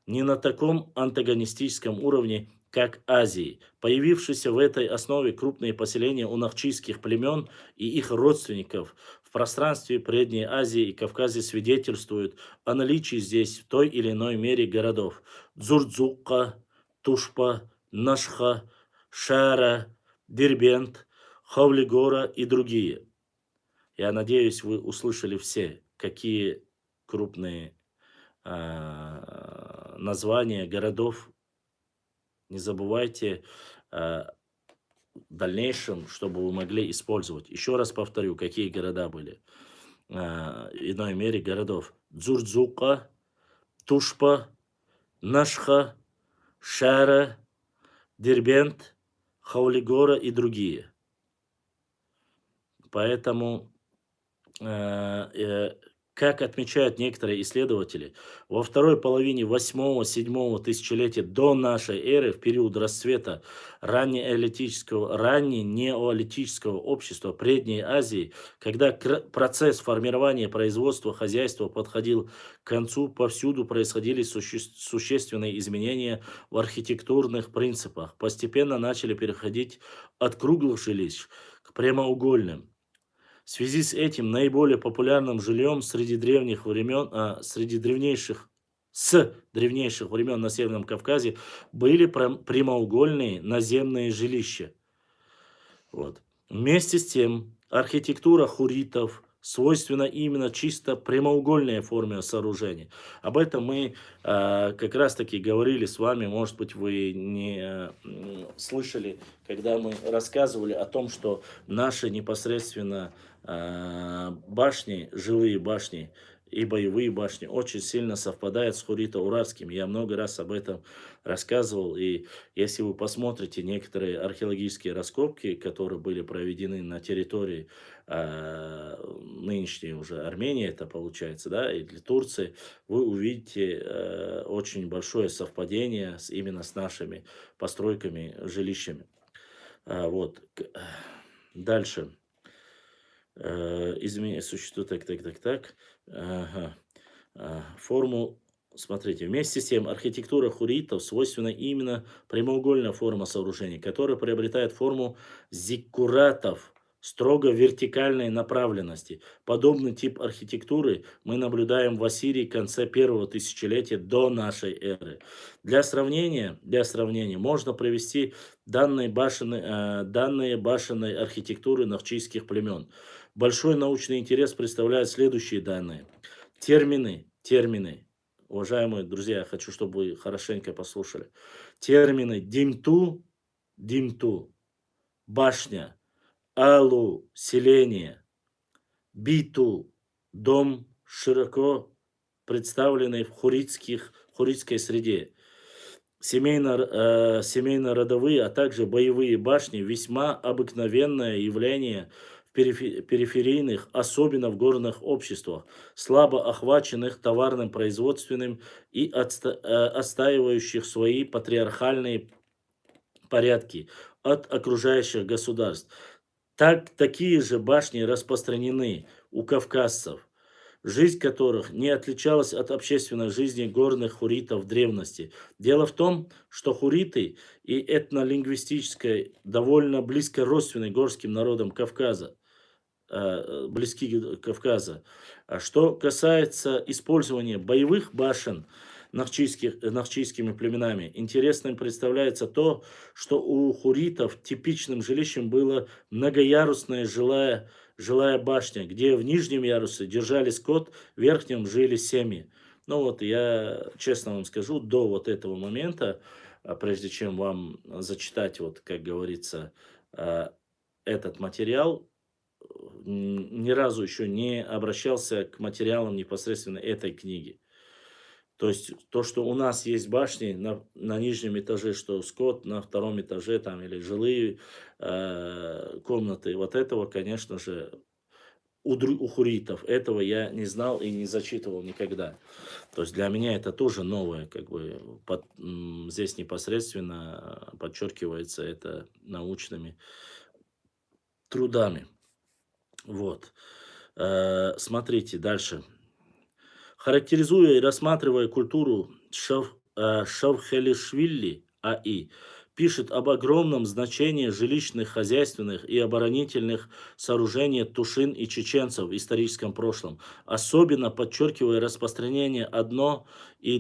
A: не на таком антагонистическом уровне, как Азии. Появившиеся в этой основе крупные поселения у нахчийских племен и их родственников в пространстве Средней Азии и Кавказе свидетельствуют о наличии здесь в той или иной мере городов: Дзурдзука, Тушпа, Нашха, Шара, Дербент, Хавлигора и другие. Я надеюсь, вы услышали все, какие крупные названия городов. Не забывайте в дальнейшем, чтобы вы могли использовать. Еще раз повторю, какие города были. В иной мере городов: Дзурдзука, Тушпа, Нашха, Шара, Дербент, Хавлигора и другие. Поэтому, как отмечают некоторые исследователи, во второй половине 8-7 тысячелетия до нашей эры, в период расцвета ранненеолитического общества Средней Азии, когда процесс формирования производства хозяйства подходил к концу, повсюду происходили существенные изменения в архитектурных принципах. Постепенно начали переходить от круглых жилищ к прямоугольным. В связи с этим наиболее популярным жильем среди древнейших времен на Северном Кавказе были прямоугольные наземные жилища. Вместе с тем, архитектура хурритов свойственна именно чисто прямоугольной форме сооружения. Об этом мы как раз таки говорили с вами, может быть, вы не слышали, когда мы рассказывали о том, что наши непосредственно башни, жилые башни и боевые башни очень сильно совпадают с хуррито-уральскими. Я много раз об этом рассказывал, и если вы посмотрите некоторые археологические раскопки, которые были проведены на территории нынешней уже Армении, это получается, да, или Турции, вы увидите очень большое совпадение именно с нашими постройками, жилищами. Дальше. Изменение существует форму. Смотрите, вместе с тем архитектура хурритов свойственна именно прямоугольная форма сооружений, которая приобретает форму зиккуратов строго вертикальной направленности. Подобный тип архитектуры мы наблюдаем в Ассирии конца первого тысячелетия до нашей эры. Для сравнения можно привести данные башенной архитектуры нахчийских племен. Большой научный интерес представляют следующие данные. Термины. Уважаемые друзья, я хочу, чтобы вы хорошенько послушали. Термины димту, башня, алу, селение, биту, дом, широко представленный в хуритской среде. Семейно-родовые, а также боевые башни – весьма обыкновенное явление в периферийных, особенно в горных обществах, слабо охваченных товарным производственным и отстаивающих свои патриархальные порядки от окружающих государств. Такие же башни распространены у кавказцев, жизнь которых не отличалась от общественной жизни горных хуритов в древности. Дело в том, что хуриты и этнолингвистически довольно близко родственны горским народам Кавказа, близки к Кавказа. А что касается использования боевых башен нахчийскими племенами, интересным представляется то, что у хуритов типичным жилищем было многоярусная жилая башня, где в нижнем ярусе держали скот, в верхнем жили семьи. Ну вот я честно вам скажу, до вот этого момента, прежде чем вам зачитать, вот как говорится, этот материал, ни разу еще не обращался к материалам непосредственно этой книги. То есть то, что у нас есть башни на нижнем этаже, что скот, на втором этаже там или жилые комнаты, вот этого, конечно же, у хуритов этого я не знал и не зачитывал никогда. То есть для меня это тоже новое, как бы здесь непосредственно подчеркивается это научными трудами. Вот. Смотрите дальше. Характеризуя и рассматривая культуру Шавхелишвили А.И., пишет об огромном значении жилищных, хозяйственных и оборонительных сооружений тушин и чеченцев в историческом прошлом, особенно подчеркивая распространение одно- и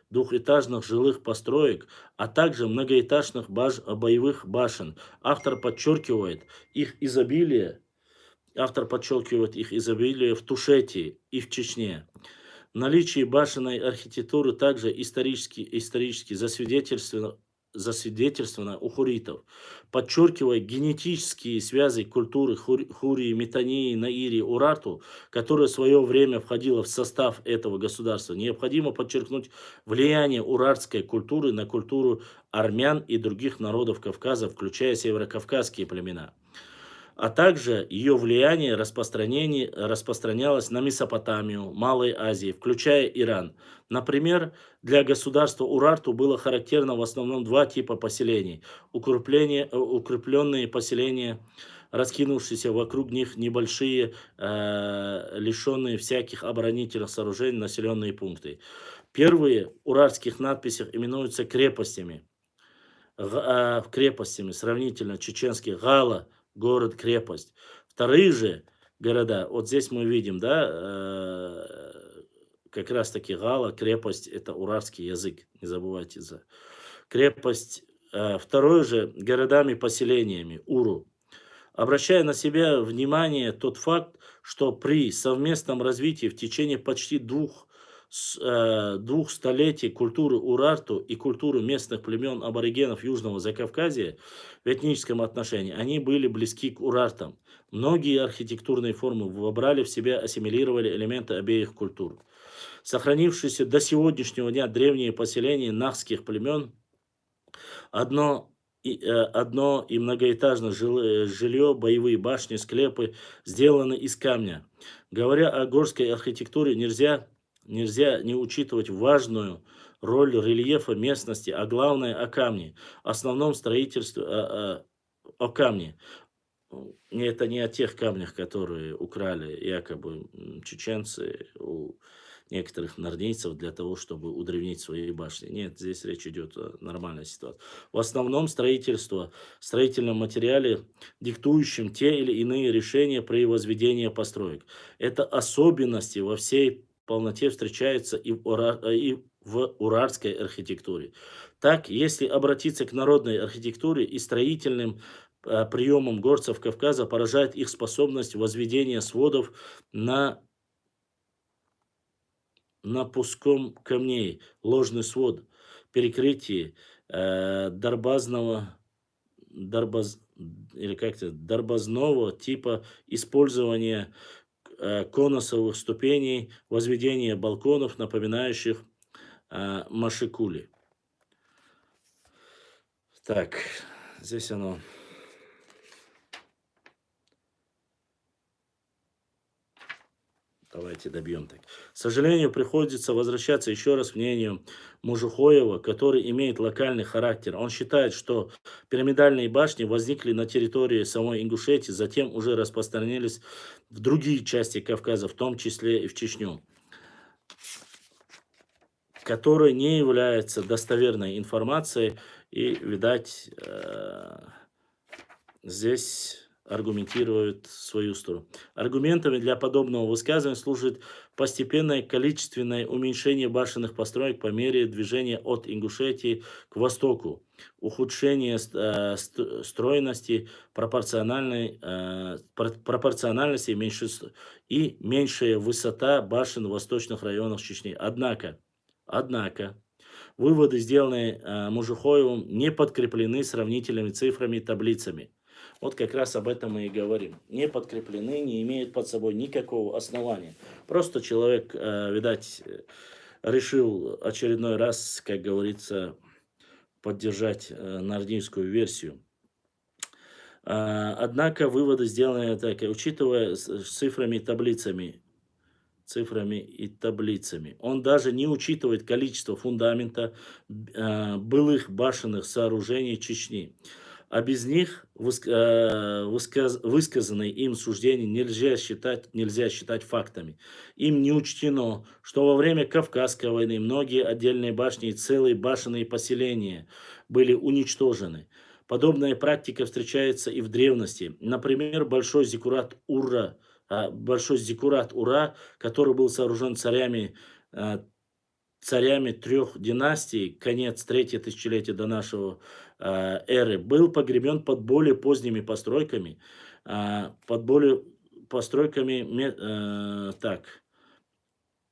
A: двухэтажных жилых построек, а также многоэтажных боевых башен. Автор подчеркивает их изобилие в Тушетии и в Чечне. Наличие башенной архитектуры также исторически засвидетельствовано у хуритов, подчеркивая генетические связи культуры Хурии, Метании, Наири, Урарту, которая в свое время входила в состав этого государства. Необходимо подчеркнуть влияние урартской культуры на культуру армян и других народов Кавказа, включая северокавказские племена. А также ее влияние распространялось на Месопотамию, Малой Азии, включая Иран. Например, для государства Урарту было характерно в основном два типа поселений. Укрепленные поселения, раскинувшиеся вокруг них небольшие, лишенные всяких оборонительных сооружений населенные пункты. Первые в урартских надписях именуются крепостями. Сравнительно чеченские Гала, город-крепость. Вторые же города, вот здесь мы видим, да, как раз таки Гала, крепость, это уральский язык, не забывайте за крепость. Второе же городами-поселениями, Уру. Обращая на себя внимание тот факт, что при совместном развитии в течение почти двух столетий культуры Урарту и культуры местных племен аборигенов Южного Закавказья в этническом отношении, они были близки к урартам. Многие архитектурные формы вобрали в себя, ассимилировали элементы обеих культур. Сохранившиеся до сегодняшнего дня древние поселения нахских племен, одно и многоэтажное жилье, боевые башни, склепы сделаны из камня. Говоря о горской архитектуре, нельзя не учитывать важную роль рельефа местности, а главное о камне, основном строительстве о камне. Это не о тех камнях, которые украли якобы чеченцы у некоторых нордейцев для того, чтобы удревнить свои башни. Нет, здесь речь идет о нормальной ситуации. В основном строительном материале, диктующем те или иные решения при возведении построек. Это особенности во всей полноте встречаются и в уральской архитектуре. Так, если обратиться к народной архитектуре и строительным приемам горцев Кавказа, поражает их способность возведения сводов на пуском камней, ложный свод, перекрытие дарбазного типа, использование конусовых ступеней, возведение балконов, напоминающих машикули. Так, здесь оно. Давайте добьем так. К сожалению, приходится возвращаться еще раз к мнению Мужухоева, который имеет локальный характер. Он считает, что пирамидальные башни возникли на территории самой Ингушетии, затем уже распространились в другие части Кавказа, в том числе и в Чечню, которая не является достоверной информацией. И, видать, здесь аргументирует свою сторону. Аргументами для подобного высказывания служит постепенное количественное уменьшение башенных построек по мере движения от Ингушетии к востоку, ухудшение стройности, пропорциональности и меньшая высота башен в восточных районах Чечни. Однако, выводы, сделанные Мужухоевым, не подкреплены сравнительными цифрами и таблицами. Вот как раз об этом мы и говорим. Не подкреплены, не имеют под собой никакого основания. Просто человек, видать, решил очередной раз, как говорится, поддержать нордийскую версию. Однако выводы сделаны так, учитывая цифрами и таблицами. Он даже не учитывает количество фундамента былых башенных сооружений Чечни. А без них высказанные им суждения нельзя считать фактами. Им не учтено, что во время Кавказской войны многие отдельные башни и целые башенные поселения были уничтожены. Подобная практика встречается и в древности. Например, Большой зиккурат Ура, который был сооружен царями трех династий, конец 3-е тысячелетия до нашего эры, был погребен под более поздними постройками,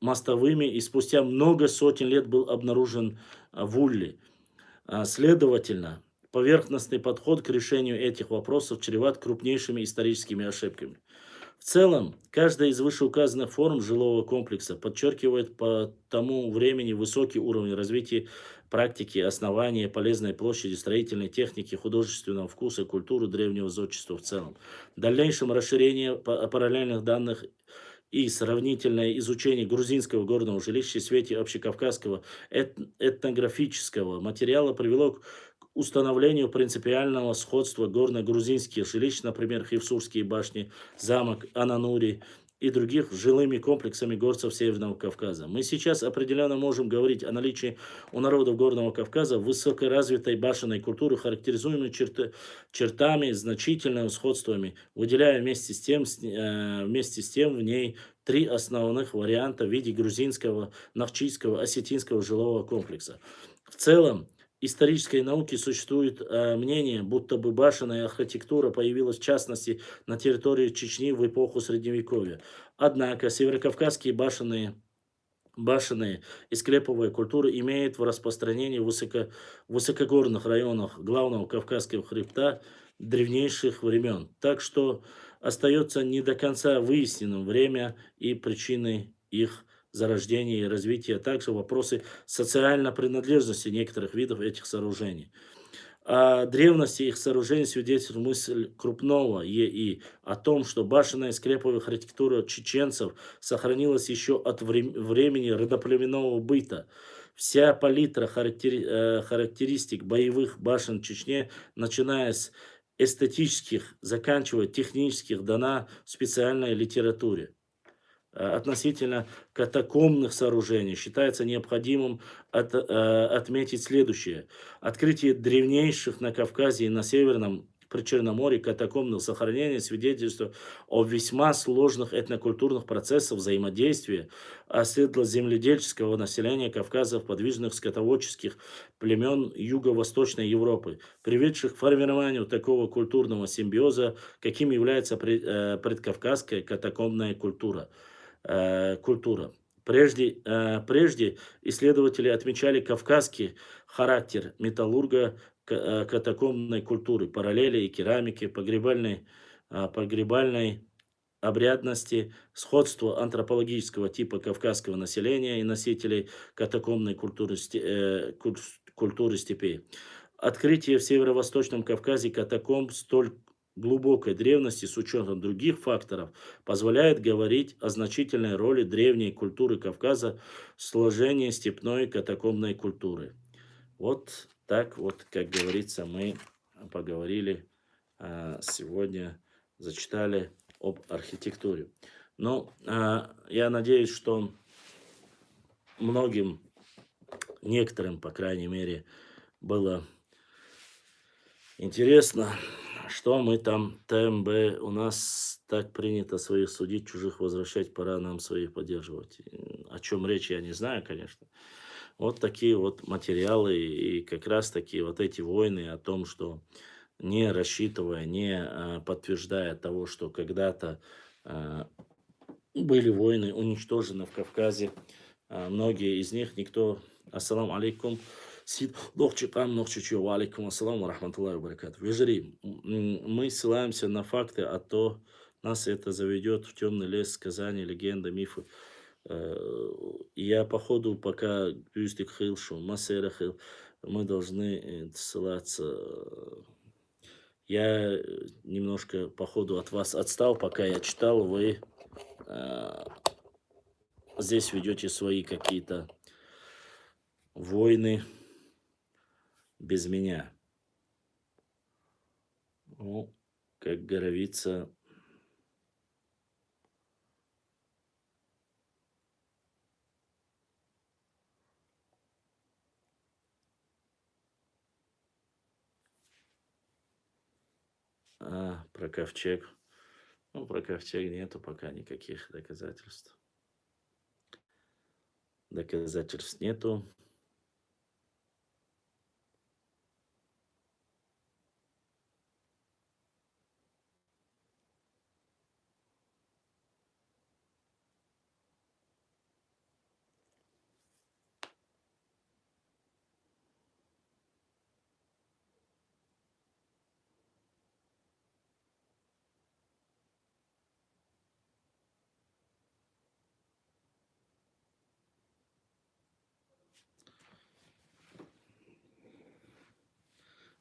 A: мостовыми, и спустя много сотен лет был обнаружен в Улле. Следовательно, поверхностный подход к решению этих вопросов чреват крупнейшими историческими ошибками. В целом, каждая из вышеуказанных форм жилого комплекса подчеркивает по тому времени высокий уровень развития практики, основания, полезной площади, строительной техники, художественного вкуса, культуры древнего зодчества в целом. В дальнейшем расширение параллельных данных и сравнительное изучение грузинского горного жилища в свете общекавказского этнографического материала привело к установлению принципиального сходства горно-грузинских жилищ, например, Хивсурские башни, замок Ананури и других с жилыми комплексами горцев Северного Кавказа. Мы сейчас определенно можем говорить о наличии у народов Горного Кавказа высокоразвитой башенной культуры, характеризуемой чертами, значительными сходствами, выделяя вместе с тем в ней три основных варианта в виде грузинского, навчийского, осетинского жилого комплекса. В целом, исторической науке существует мнение, будто бы башенная архитектура появилась в частности на территории Чечни в эпоху Средневековья. Однако северокавказские башенные и склеповые культуры имеют в распространении в высокогорных районах главного Кавказского хребта древнейших времен. Так что остается не до конца выясненным время и причины их зарождения и развития, а также вопросы социальной принадлежности некоторых видов этих сооружений. О древности их сооружений свидетельствует мысль крупного ЕИ о том, что башенная скреповая архитектура чеченцев сохранилась еще от времени родоплеменного быта. Вся палитра характеристик боевых башен Чечни, начиная с эстетических, заканчивая технических, дана в специальной литературе. относительно катакомбных сооружений считается необходимым отметить следующее. Открытие древнейших на Кавказе и на Северном Причерноморье катакомбных захоронений свидетельствует о весьма сложных этнокультурных процессах взаимодействия оседло-земледельческого населения Кавказа в подвижных скотоводческих племен Юго-Восточной Европы, приведших к формированию такого культурного симбиоза, каким является предкавказская катакомбная культура. Прежде исследователи отмечали кавказский характер металлурга катакомбной культуры, параллели и керамики, погребальной обрядности, сходство антропологического типа кавказского населения и носителей катакомбной культуры степей. Открытие в Северо-Восточном Кавказе катакомб столь глубокой древности с учетом других факторов позволяет говорить о значительной роли древней культуры Кавказа в сложении степной катакомбной культуры. Вот так вот, как говорится, мы поговорили сегодня, зачитали об архитектуре. Но я надеюсь, что некоторым, по крайней мере, было интересно, что мы там, ТМБ, у нас так принято своих судить, чужих возвращать, пора нам своих поддерживать. О чем речь, я не знаю, конечно. Вот такие вот материалы и как раз таки вот эти войны о том, что не рассчитывая, не подтверждая того, что когда-то были войны, уничтожены в Кавказе, многие из них никто... Ассаламу алейкум. Сид Лохчикам Нохчичу, ва алейкум ассалам ва рахматуллахи ва баракату. Вежери, мы ссылаемся на факты, а то нас это заведет в темный лес сказаний, легенды, мифы. Я по ходу, пока Юстик Хилшу, Масера Хил, мы должны ссылаться. Я немножко по ходу от вас отстал, пока я читал, вы здесь ведете свои какие-то войны без меня. Ну, как говорится, про ковчег. Ну, про ковчег нету пока никаких доказательств. Доказательств нету.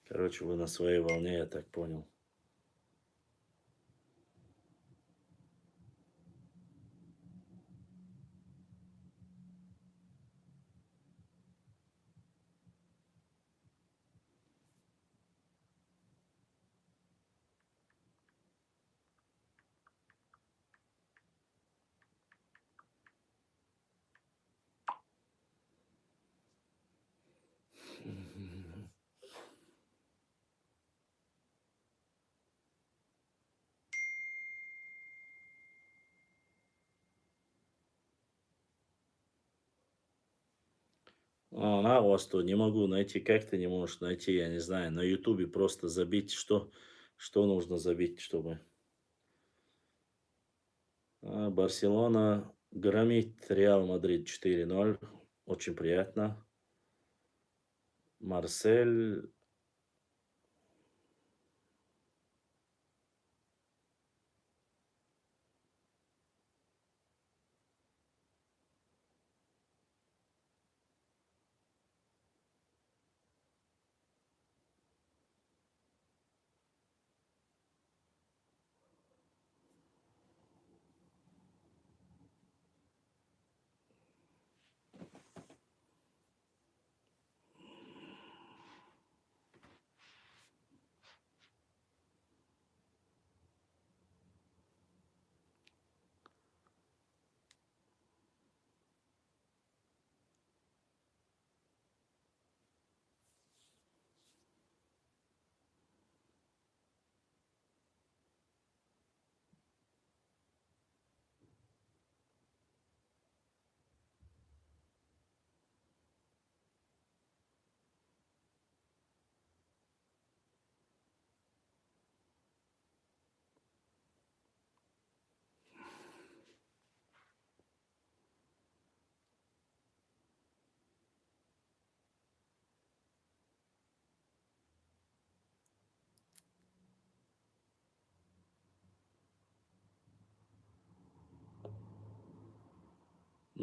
A: Короче, вы на своей волне, я так понял. На вас то не могу найти. Как ты не можешь найти, я не знаю. На Ютубе просто забить, что нужно забить, чтобы... Барселона громит Реал Мадрид 4-0. Очень приятно. Марсель...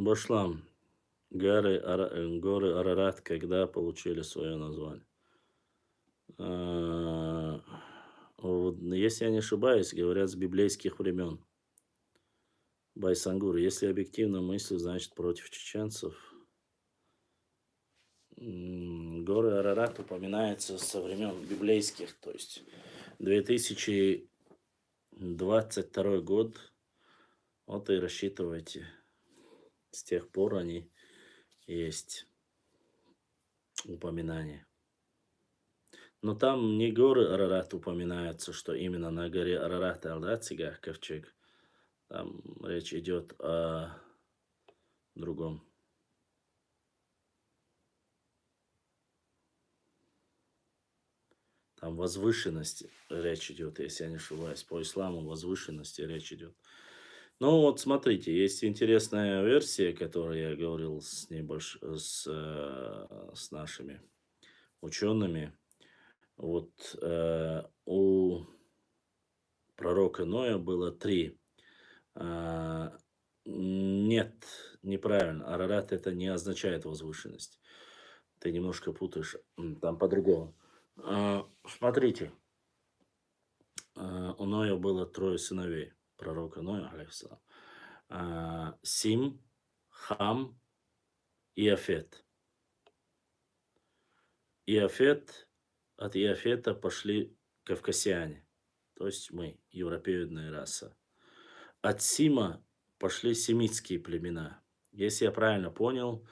A: Башлам, горы Арарат когда получили свое название? А, вот, если я не ошибаюсь, говорят, с библейских времен. Байсангур, если объективно мыслю, значит, против чеченцев. Горы Арарат упоминаются со времен библейских, то есть 2022 год, вот и рассчитывайте, с тех пор они есть упоминания. Но там не горы Арарат упоминаются, что именно на горе Арарат Алдацигах ковчег. Там речь идет о другом. Там возвышенности речь идет, если я не ошибаюсь. По исламу возвышенности речь идет. Ну вот смотрите, есть интересная версия, которую я говорил с нашими учеными. Вот у пророка Ноя было 3. Нет, неправильно. Арарат это не означает возвышенность. Ты немножко путаешь. Там по-другому. Смотрите, у Ноя было 3 сыновей. Пророка Ноя, алейхиссалам. Сим, Хам и Афет. От Иафета пошли кавказяне, то есть мы, европеоидная раса. От Сима пошли семитские племена. Если я правильно понял,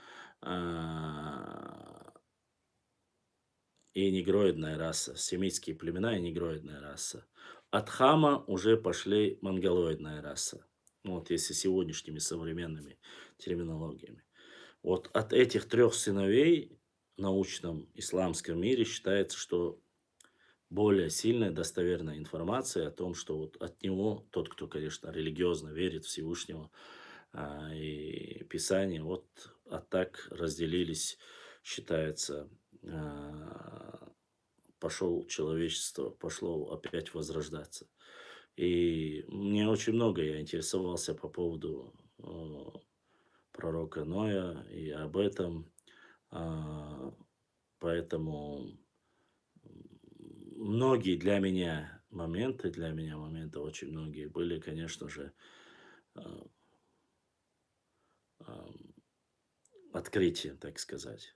A: и негроидная раса, семитские племена и негроидная раса. От Хама уже пошли монголоидная раса. Ну, вот если сегодняшними современными терминологиями. Вот от этих 3 сыновей в научном исламском мире считается, что более сильная достоверная информация о том, что вот от него, тот, кто, конечно, религиозно верит в Всевышнего и Писание, вот так разделились, считается, пошло опять возрождаться. И мне очень много, я интересовался по поводу пророка Ноя и об этом, поэтому многие для меня моменты очень многие были, конечно же, открытием, так сказать.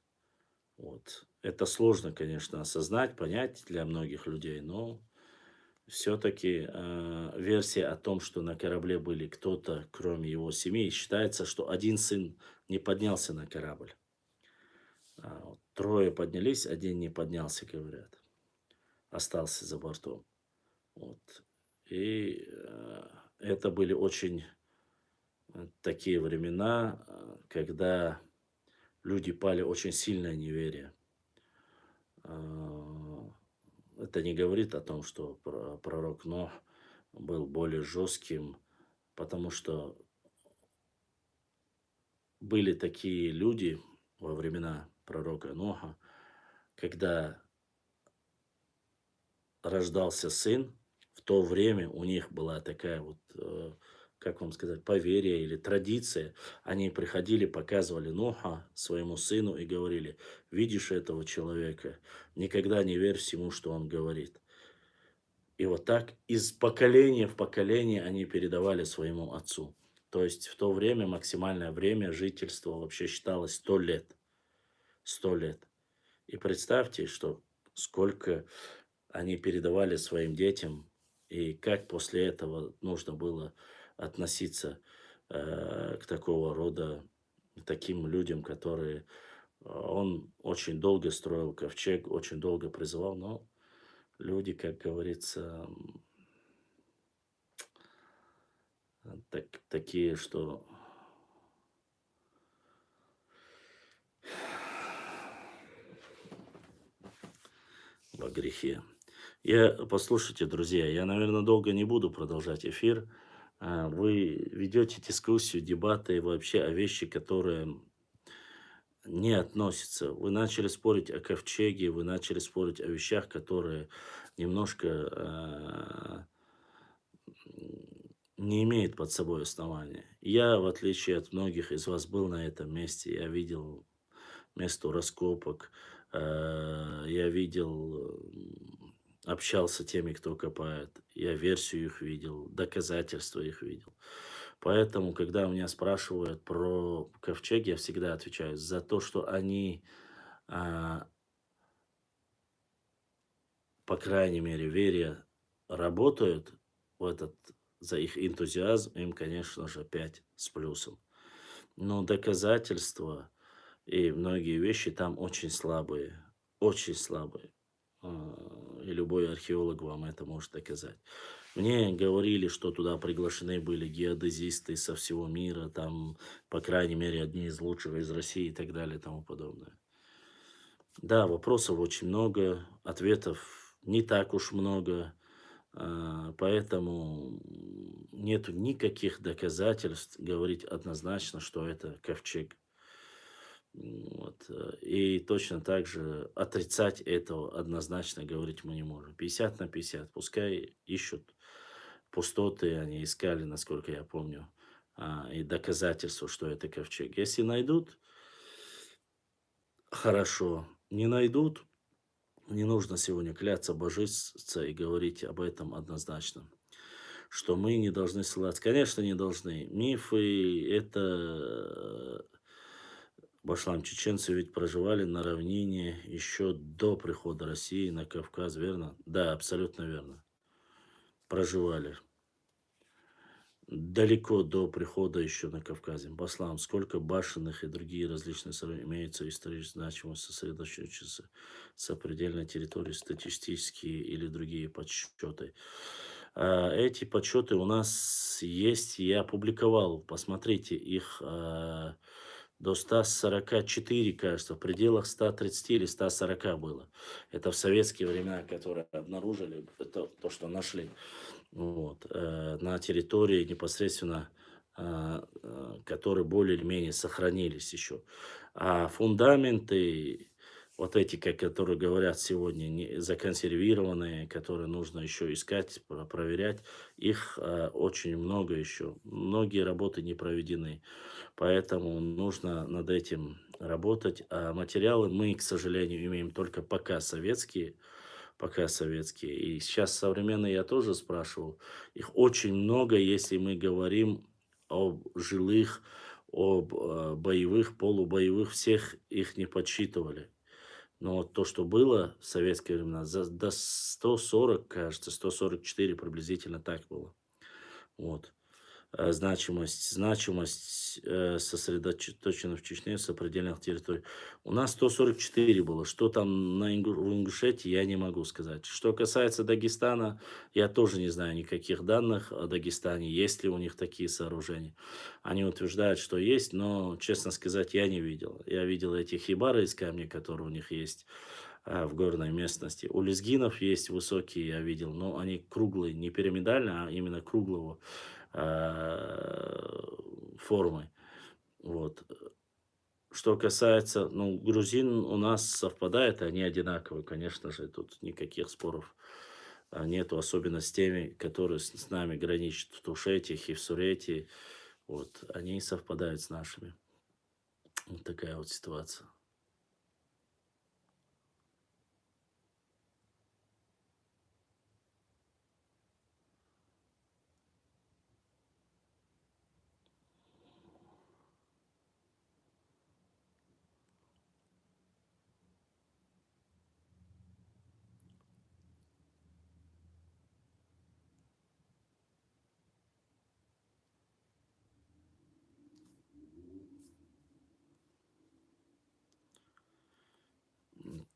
A: Вот. Это сложно, конечно, осознать, понять для многих людей, но все-таки версия о том, что на корабле были кто-то, кроме его семьи, считается, что один сын не поднялся на корабль. 3 поднялись, 1 не поднялся, говорят. Остался за бортом. Вот. И это были очень такие времена, когда люди пали очень сильное неверие. Это не говорит о том, что пророк Нох был более жестким, потому что были такие люди во времена пророка Ноха, когда рождался сын, в то время у них была такая вот, как вам сказать, поверье или традиция. Они приходили, показывали Ноха своему сыну и говорили: видишь этого человека, никогда не верь всему, что он говорит. И вот так из поколения в поколение они передавали своему отцу. То есть в то время максимальное время жительства вообще считалось 100 лет. 100 лет. И представьте, что сколько они передавали своим детям, и как после этого нужно было относиться к такого рода, таким людям, которые он очень долго строил ковчег, очень долго призывал, но люди, как говорится, такие, что во грехе. Послушайте, друзья, я, наверное, долго не буду продолжать эфир. Вы ведете дискуссию, дебаты вообще о вещи, которые не относятся. Вы начали спорить о ковчеге, вы начали спорить о вещах, которые немножко не имеет под собой основания. Я, в отличие от многих из вас, был на этом месте. Я видел место раскопок, я видел, общался с теми, кто копает. Я версию их видел, доказательства их видел. Поэтому, когда меня спрашивают про ковчег, я всегда отвечаю за то, что они, а, по крайней мере, вере работают в этот, за их энтузиазм, им, конечно же, 5 с плюсом. Но доказательства и многие вещи там очень слабые, очень слабые. И любой археолог вам это может доказать. Мне говорили, что туда приглашены были геодезисты со всего мира, там, по крайней мере, одни из лучших из России и так далее и тому подобное. Да, вопросов очень много, ответов не так уж много, поэтому нету никаких доказательств говорить однозначно, что это ковчег. Вот. И точно так же отрицать этого однозначно говорить мы не можем. 50/50. Пускай ищут пустоты, они искали, насколько я помню, и доказательства, что это ковчег. Если найдут, хорошо. Не найдут, не нужно сегодня кляться, божиться и говорить об этом однозначно. Что мы не должны ссылаться. Конечно, не должны. Мифы– это башлам. Чеченцы ведь проживали на равнине еще до прихода России на Кавказ, верно? Да, абсолютно верно. Проживали. Далеко до прихода еще на Кавказе. Баслам, сколько башенных и другие различные сооружения имеются исторически значимость, сосредоточиваются сопредельной территории, статистические или другие подсчеты. Эти подсчеты у нас есть, я опубликовал, посмотрите, их до 144, кажется, в пределах 130 или 140 было. Это в советские времена, которые обнаружили, это то, что нашли. Вот, на территории непосредственно, которые более или менее сохранились еще. А фундаменты, вот эти, которые говорят сегодня, не, законсервированные, которые нужно еще искать, проверять, их очень много еще. Многие работы не проведены. Поэтому нужно над этим работать. А материалы мы, к сожалению, имеем только пока советские. Пока советские. И сейчас современные я тоже спрашивал. Их очень много, если мы говорим об жилых, об боевых, полубоевых, всех их не подсчитывали. Но вот то, что было в советские времена, до 140, кажется, 144 приблизительно так было. Вот. Значимость сосредоточена в Чечне, сопредельных территорий. У нас 144 было. Что там в Ингушетии, я не могу сказать. Что касается Дагестана, я тоже не знаю никаких данных о Дагестане, есть ли у них такие сооружения. Они утверждают, что есть, но, честно сказать, я не видел. Я видел эти хибары из камня, которые у них есть в горной местности. У лезгинов есть высокие, я видел, но они круглые, не пирамидально, а именно круглого формы. Вот. Что касается, ну, грузин у нас совпадает, они одинаковые, конечно же, тут никаких споров нету, особенно с теми, которые с нами граничат в Тушете, Хевсурете, вот, они совпадают с нашими. Вот такая вот ситуация.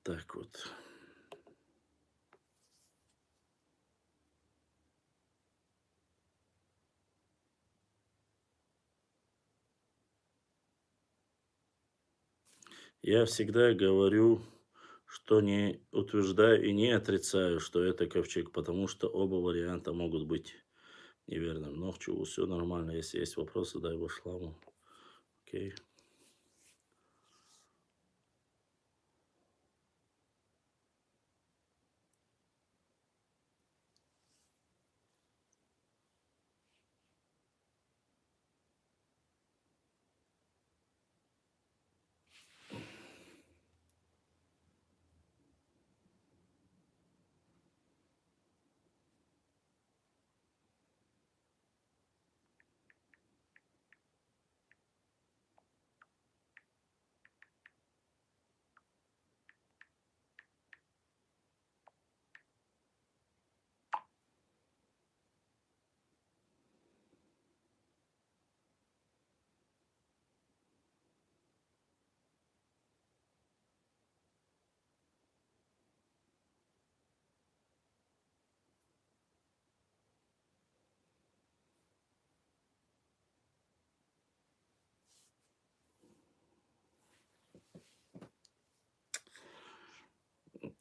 A: Так вот. Я всегда говорю, что не утверждаю и не отрицаю, что это ковчег, потому что оба варианта могут быть неверным. Но все нормально. Если есть вопросы, дай башламу. Окей.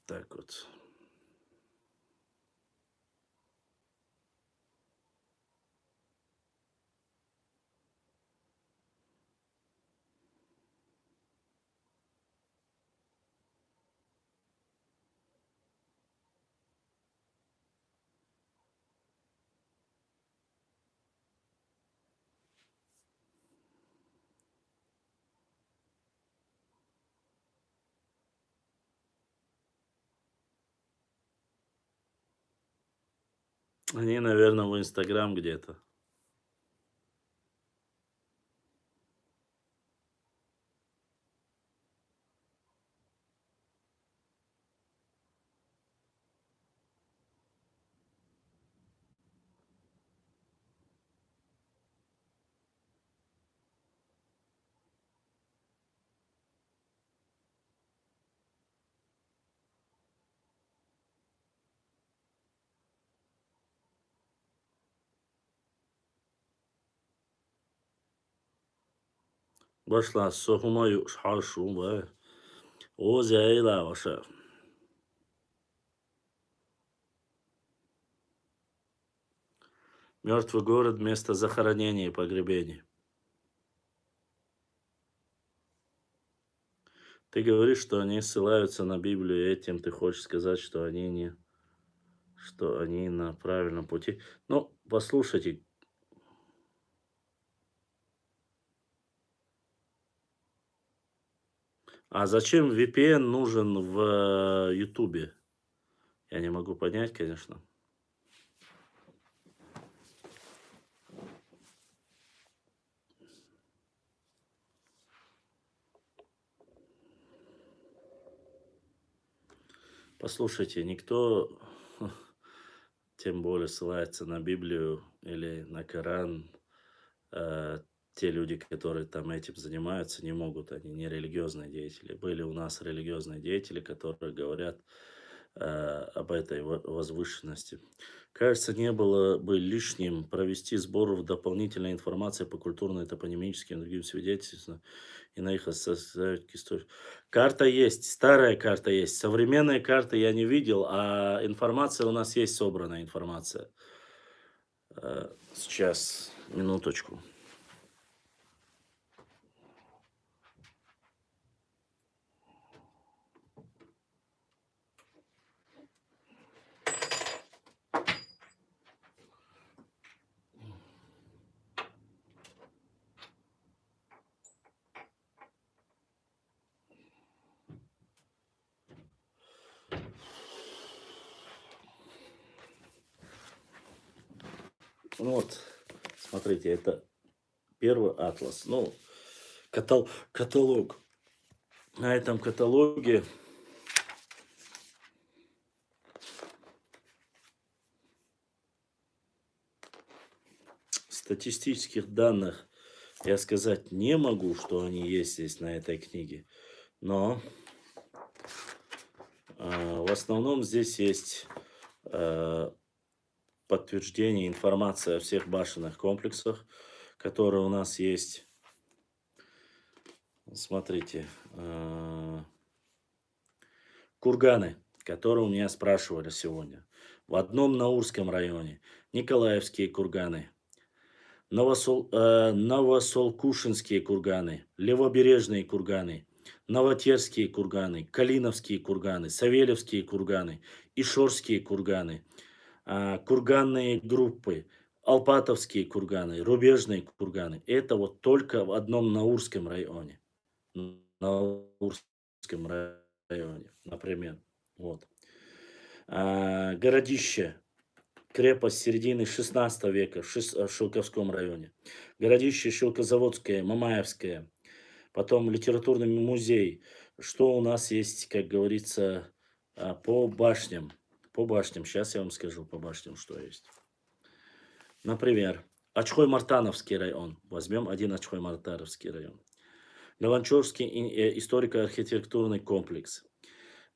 A: Так вот. Они, наверное, в Инстаграм где-то. Башла сохумаю шашуба. О, зайла ваша. Мертвый город, место захоронения и погребений. Ты говоришь, что они ссылаются на Библию, этим ты хочешь сказать, что они на правильном пути. Ну, послушайте. А зачем VPN нужен в Ютубе? Я не могу понять, конечно. Послушайте, никто, тем более ссылается на Библию или на Коран, те люди, которые там этим занимаются, не могут, они не религиозные деятели. Были у нас религиозные деятели, которые говорят об этой возвышенности. Кажется, не было бы лишним провести сбор дополнительной информации по культурной, топонимическим и другим свидетельствам и на их составить историю. Карта есть, старая карта есть, современные карты я не видел, а информация у нас есть, собранная информация. Сейчас, минуточку. Ну вот, смотрите, это первый атлас. Ну, каталог. На этом каталоге статистических данных я сказать не могу, что они есть здесь на этой книге. Но в основном здесь есть подтверждение, информация о всех башенных комплексах, которые у нас есть. Смотрите, курганы, которые у меня спрашивали сегодня. В одном Наурском районе Николаевские курганы, Новосолкушинские курганы, Левобережные курганы, Новотерские курганы, Калиновские курганы, Савельевские курганы, Ишорские курганы, курганные группы, Алпатовские курганы, Рубежные курганы. Это вот только в одном Наурском районе. Наурском районе, например. Вот. Городище. Крепость середины 16 века в Шелковском районе. Городище Шелкозаводское, Мамаевское. Потом литературный музей. Что у нас есть, как говорится, по башням. По башням. Сейчас я вам скажу по башням, что есть. Например, Ачхой-Мартановский район. Возьмем один Ачхой-Мартановский район. Галанчевский историко-архитектурный комплекс.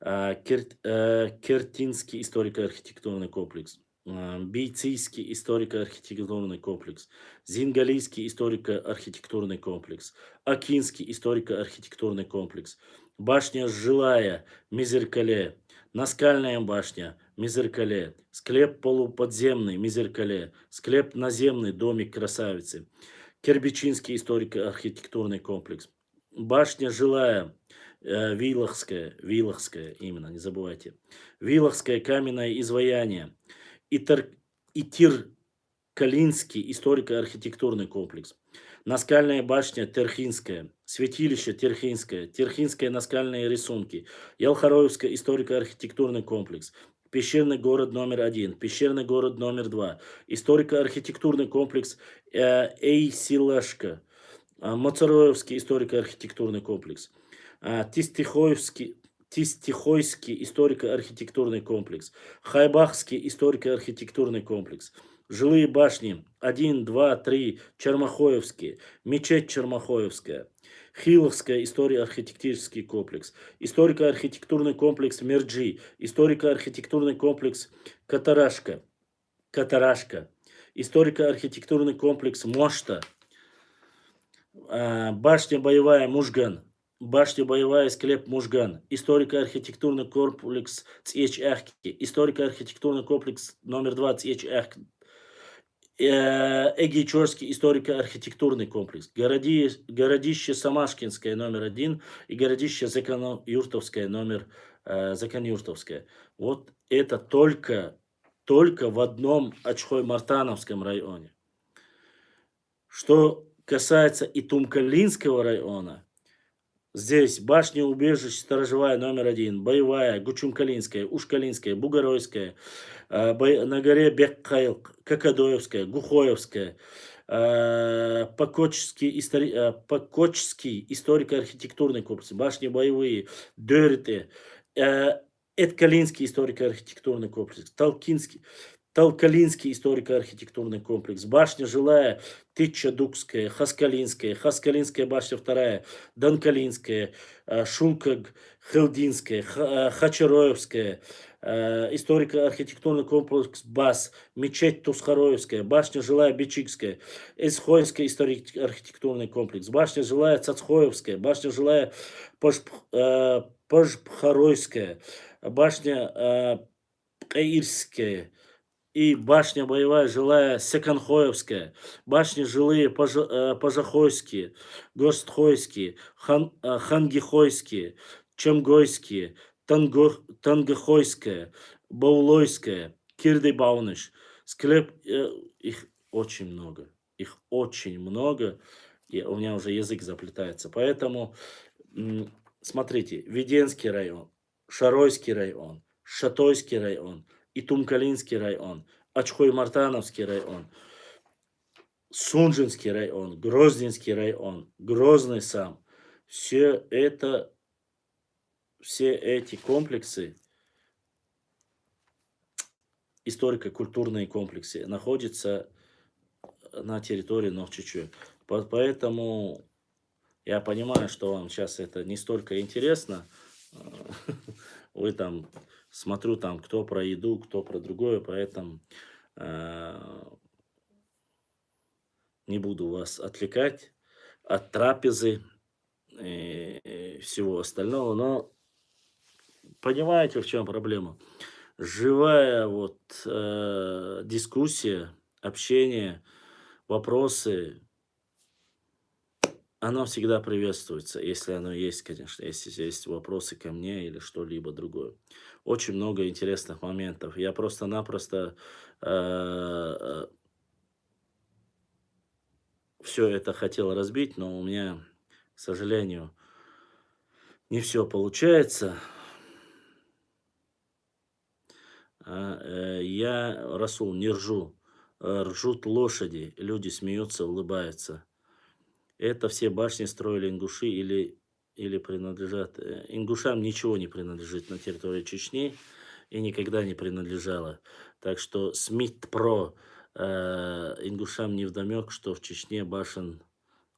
A: Кертинский историко-архитектурный комплекс. Бейцийский историко-архитектурный комплекс, Зингалийский историко-архитектурный комплекс, Акинский историко-архитектурный комплекс, башня Жилая, Мизеркале, Наскальная башня, Мизеркале, склеп полуподземный, Мизеркале, склеп наземный, домик красавицы, Кербичинский историко-архитектурный комплекс, башня жилая, Вилахская именно, не забывайте, Вилахское каменное изваяние, Итир-Калинский историко-архитектурный комплекс, Наскальная башня Терхинская, святилище Терхинское, Терхинские наскальные рисунки, Ялхароевский историко-архитектурный комплекс, Пещерный город номер 1, Пещерный город номер 2, историко-архитектурный комплекс Эйсилашка, Моцароевский историко-архитектурный комплекс, Тистихойский историко-архитектурный комплекс, Хайбахский историко-архитектурный комплекс, жилые башни 1, 2, 3, Чермахоевские, мечеть Чермахоевская, Хиловская историко-архитектурный комплекс, историко-архитектурный комплекс Мерджи, историко-архитектурный комплекс Катарашка, историко-архитектурный комплекс Мошта, башня боевая Мужган, башня боевая склеп Мужган, историко-архитектурный комплекс Цьечахки, историко-архитектурный комплекс номер 2 Цьечахки, Эгичорский историко-архитектурный комплекс, городище Самашкинское номер 1 и городище Закоюртовское номер Законюртовское. Вот это только в одном Ачхой-Мартановском районе. Что касается Итумкалинского района, здесь башня убежищ сторожевая номер 1, боевая, Гучумкалинская, Ушкалинская, Бугоройская, на горе Беккайл, Кокодоевская, Гухоевская, Покочский историко-архитектурный комплекс, башни боевые, Дёрите, Эткалинский историко-архитектурный комплекс, Талкалинский историко-архитектурный комплекс, башня жилая, Тытча-Дукская, Хаскалинская башня 2, Донкалинская, Шулка-Хелдинская, Хачароевская, историко-архитектурный комплекс БАС, мечеть Тусхароевская, башня жилая Бичикская, Эсхойский историко-архитектурный комплекс, башня жилая Цацхоевская, башня жилая Пажбхаройская, башня Каирская и башня боевая жилая Секанхоевская, башни жилые Пажахойские, Гостхойские, Хангихойские, Чемгойские, Тангахойская, Баулойская, Кирдыбауныш, склеп, их очень много, и у меня уже язык заплетается, поэтому смотрите, Веденский район, Шаройский район, Шатойский район, Итумкалинский район, Ачхой-Мартановский район, Сунжинский район, Грозненский район, Грозный сам, все эти комплексы, историко-культурные комплексы, находятся на территории Нохчичу. Поэтому я понимаю, что вам сейчас это не столько интересно. Вы там, смотрю, там кто про еду, кто про другое, поэтому не буду вас отвлекать от трапезы и всего остального, но понимаете, в чем проблема? Живая вот дискуссия, общение, вопросы, оно всегда приветствуется, если оно есть, конечно, если есть вопросы ко мне или что-либо другое. Очень много интересных моментов. Я просто-напросто все это хотел разбить, но у меня, к сожалению, не все получается. Я, Расул, не ржу. Ржут лошади, люди смеются, улыбаются. Это все башни строили ингуши или принадлежат. Ингушам ничего не принадлежит на территории Чечни и никогда не принадлежало. Так что Смит про ингушам невдомек, что в Чечне башен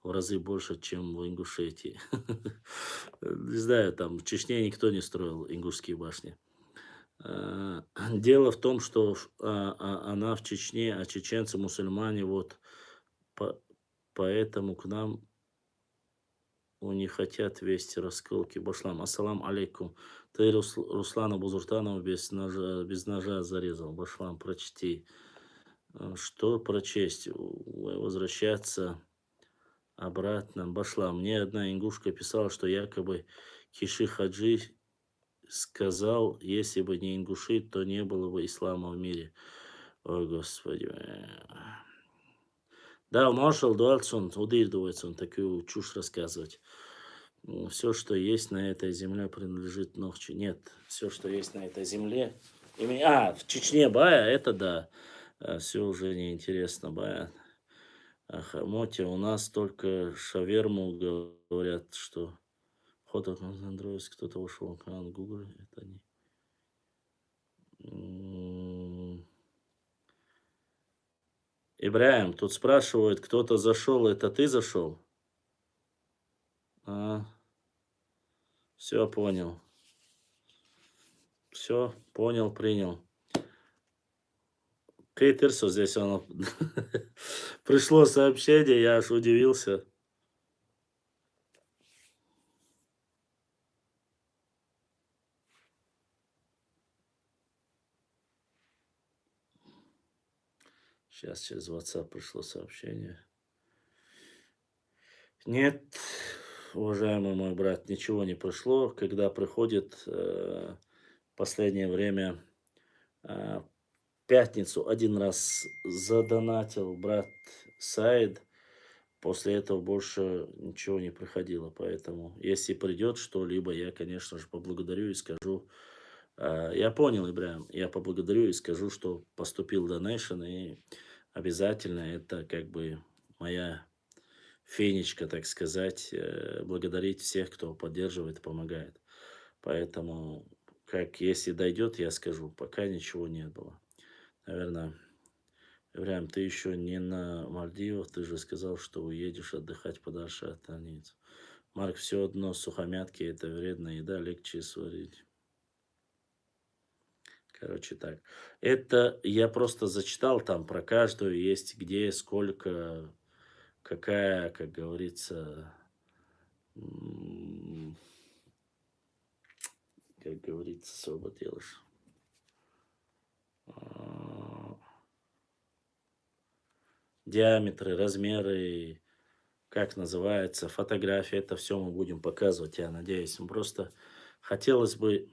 A: в разы больше, чем в Ингушетии. Не знаю, там в Чечне никто не строил ингушские башни. Дело в том, что она в Чечне, а чеченцы мусульмане, вот поэтому к нам не хотят вести расколки. Башлам. Ассалам алейкум. Ты Руслана Бузуртанова без ножа зарезал. Башлам, прочти. Что прочесть? Возвращаться обратно. Башлам. Мне одна ингушка писала, что якобы Киши Хаджи сказал, если бы не ингуши, то не было бы ислама в мире. Ой, Господи. Да, маршал Дуальсон, удивляется он такую чушь рассказывать. Все, что есть на этой земле, принадлежит Нохчи. Нет, все, что есть на этой земле... в Чечне Бая, это да. Все уже неинтересно, Бая. Моти, у нас только шаверму говорят, что... Фото Андроид, кто-то ушел. Канал Google, это не... Ибраим, тут спрашивают, кто-то зашел, это ты зашел? Все понял. Все понял, принял. Кейтерсу здесь оно пришло сообщение, я аж удивился. Сейчас через WhatsApp пришло сообщение. Нет, уважаемый мой брат, ничего не пришло. Когда приходит последнее время пятницу один раз задонатил брат Саид, после этого больше ничего не приходило. Поэтому, если придет что-либо, я, конечно же, поблагодарю и скажу. Я понял, Ибраим, я поблагодарю и скажу, что поступил донейшн, и обязательно это как бы моя фенечка, так сказать, благодарить всех, кто поддерживает и помогает. Поэтому, как если дойдет, я скажу, пока ничего не было. Наверное, Ибраим, ты еще не на Мальдивах, ты же сказал, что уедешь отдыхать подальше от границ. Марк, все одно сухомятки, это вредная еда, легче сварить. Короче, так. Это я просто зачитал, там про каждую есть где, сколько, какая, как говорится, особо делаешь. Диаметры, размеры, как называется, фотографии, это все мы будем показывать, я надеюсь. Просто хотелось бы,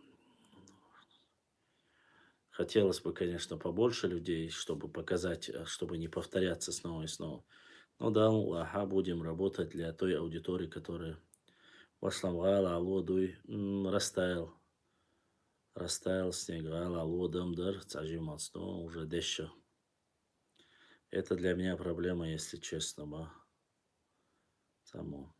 A: конечно, побольше людей, чтобы показать, чтобы не повторяться снова и снова. Ну да, ага, будем работать для той аудитории, которая Вашламгала, Алодуй, растаял снег, Алодамдар, Цажимацно, уже дещо. Это для меня проблема, если честно, ба. Само.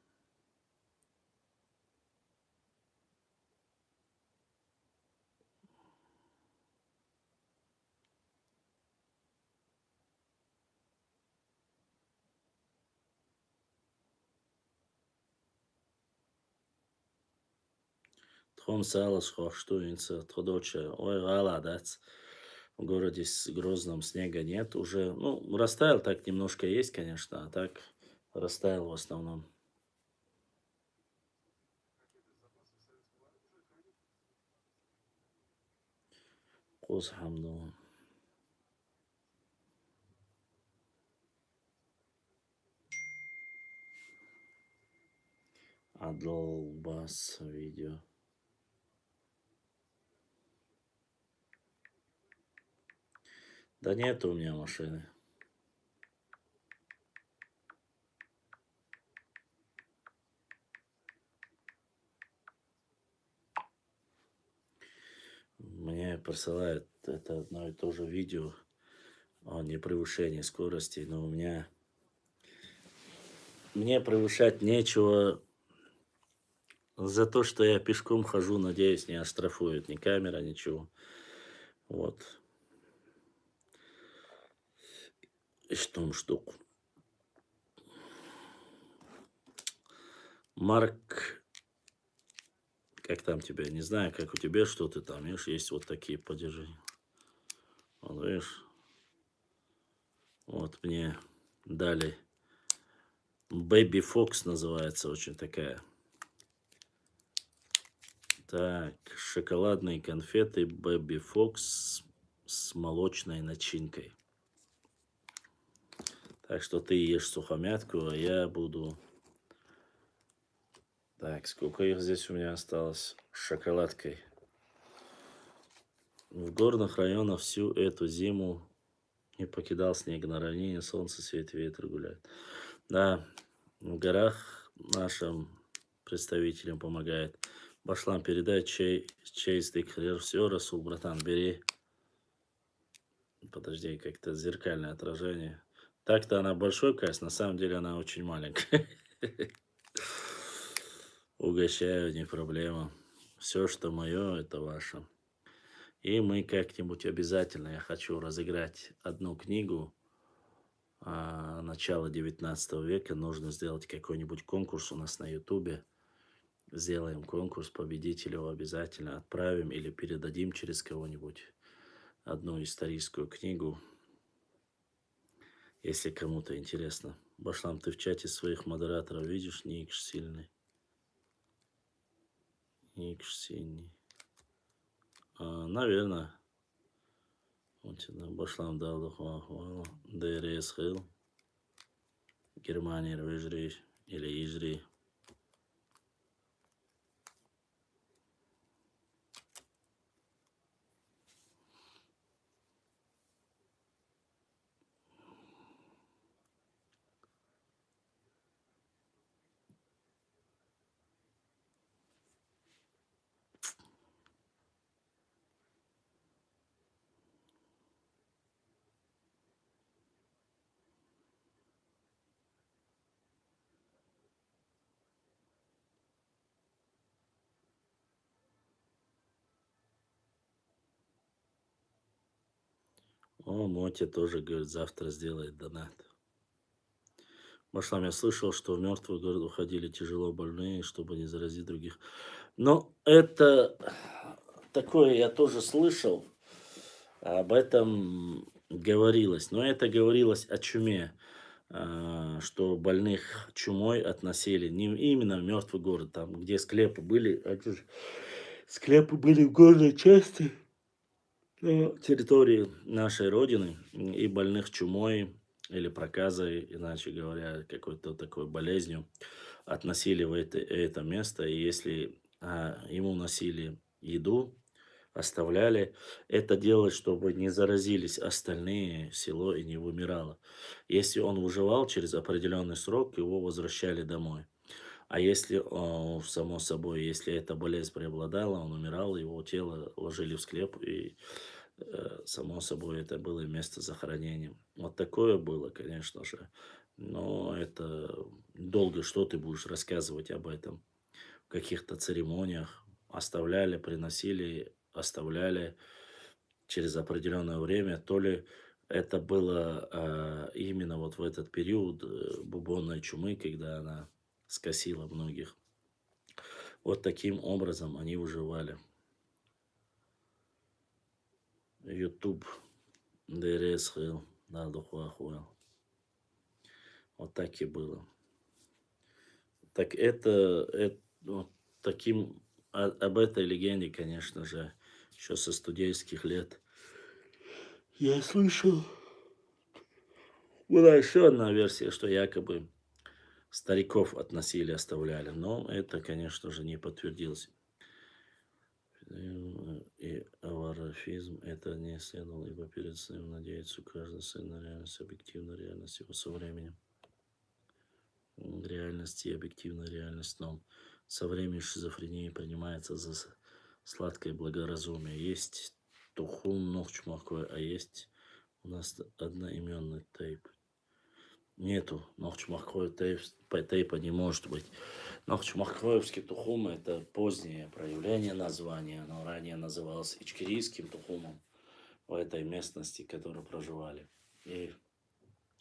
A: Тхом салас хоштуинца, тходоча, ой, галадац. В городе Грозном снега нет уже. Ну, растаял так немножко есть, конечно, а так растаял в основном. Козхамду. Адлбас видео. Да нет у меня машины. Мне присылают это одно и то же видео о непревышении скорости, но у меня... Мне превышать нечего. За то, что я пешком хожу, надеюсь, не оштрафуют ни камера, ничего. Вот. И что штуку. Марк, как там тебя, не знаю, как у тебя, что ты там, видишь, есть вот такие падежи. Вот, видишь, вот мне дали Baby Fox называется, очень такая Так, шоколадные конфеты Бэби Фокс с молочной начинкой. Так что ты ешь сухомятку, а я буду... Так, сколько их здесь у меня осталось? С шоколадкой. В горных районах всю эту зиму не покидал снег на равнине, солнце светит, ветер гуляет. Да, в горах нашим представителям помогает. Башлам, передай чей стикер. Все, Расул, братан, бери. Подожди, как-то зеркальное отражение. Так-то она большой кайс, на самом деле она очень маленькая. Угощаю, не проблема. Все, что мое, это ваше. И мы как-нибудь обязательно, я хочу разыграть одну книгу начала 19 века. Нужно сделать какой-нибудь конкурс у нас на Ютубе. Сделаем конкурс, победителю обязательно отправим или передадим через кого-нибудь одну историческую книгу, если кому-то интересно. Башлам, ты в чате своих модераторов видишь? Никш сильный. Никш сильный. Наверное. Вот сюда Башлам дал духу. ДРС хил. Германия, Вижри или Ижри. О, Мотя тоже, говорит, завтра сделает донат. Башлам, я слышал, что в мертвый город уходили тяжело больные, чтобы не заразить других. Но это такое я тоже слышал. Об этом говорилось. Но это говорилось о чуме. Что больных чумой относили не именно в мертвый город, там, где склепы были. Склепы были в горной части территории нашей родины. И больных чумой или проказой, иначе говоря, какой-то такой болезнью, относили в это место. И если ему носили еду, оставляли, это делать, чтобы не заразились остальные село и не вымирало. Если он выживал через определенный срок, его возвращали домой. А если, само собой, если эта болезнь преобладала, он умирал, его тело ложили в склеп, и, само собой, это было место захоронения. Вот такое было, конечно же. Но это долго, что ты будешь рассказывать об этом. В каких-то церемониях оставляли, приносили, оставляли через определенное время. То ли это было именно вот в этот период бубонной чумы, когда она скосила многих. Вот таким образом они выживали. YouTube, ДРС, да, духуахуэл. Вот так и было. Так вот таким, об этой легенде, конечно же, еще со студенческих лет я слышал. Была еще одна версия, что якобы стариков относили, оставляли. Но это, конечно же, не подтвердилось. И аварафизм это не следовало, ибо перед сыном надеется каждый сын на реальность, объективную реальность его со временем. Реальность и объективная реальность, но со временем шизофрения принимается за сладкое благоразумие. Есть тухун нохчмакой, а есть у нас одноименный тейп. Нету нохчмакой тейпа не может быть. Нохчмакоевский тухум это позднее проявление названия. Оно ранее называлось ичкерийским тухумом в этой местности, в которой проживали. И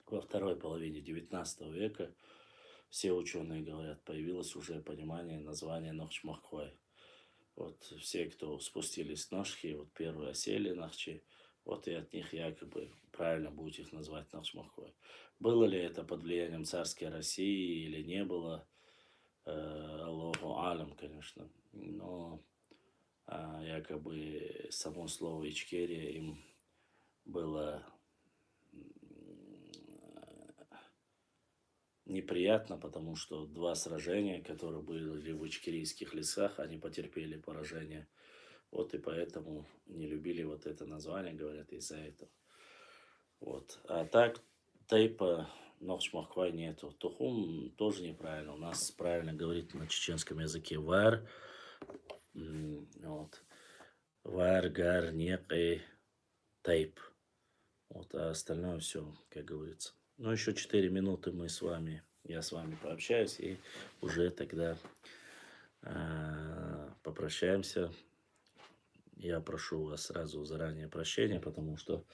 A: во второй половине 19 века все ученые говорят, появилось уже понимание названия Нохчмахквай. Вот все, кто спустились с Нохчи, вот первые осели Нохчи, вот и от них якобы правильно будет их назвать Нохчмахквай. Было ли это под влиянием царской России или не было, Аллаху алям, конечно. Но якобы само слово Ичкерия им было неприятно, потому что два сражения, которые были в ичкерийских лесах, они потерпели поражение. Вот и поэтому не любили вот это название, говорят, из-за этого. Вот. А так, тейпа Нохчмахквай нету. Тухум тоже неправильно. У нас правильно говорит на чеченском языке вар. Вот. Вар, гар, некий, тейп. Вот, а остальное все, как говорится. Ну, еще 4 минуты я с вами пообщаюсь, и уже тогда попрощаемся. Я прошу вас сразу заранее прощения, потому что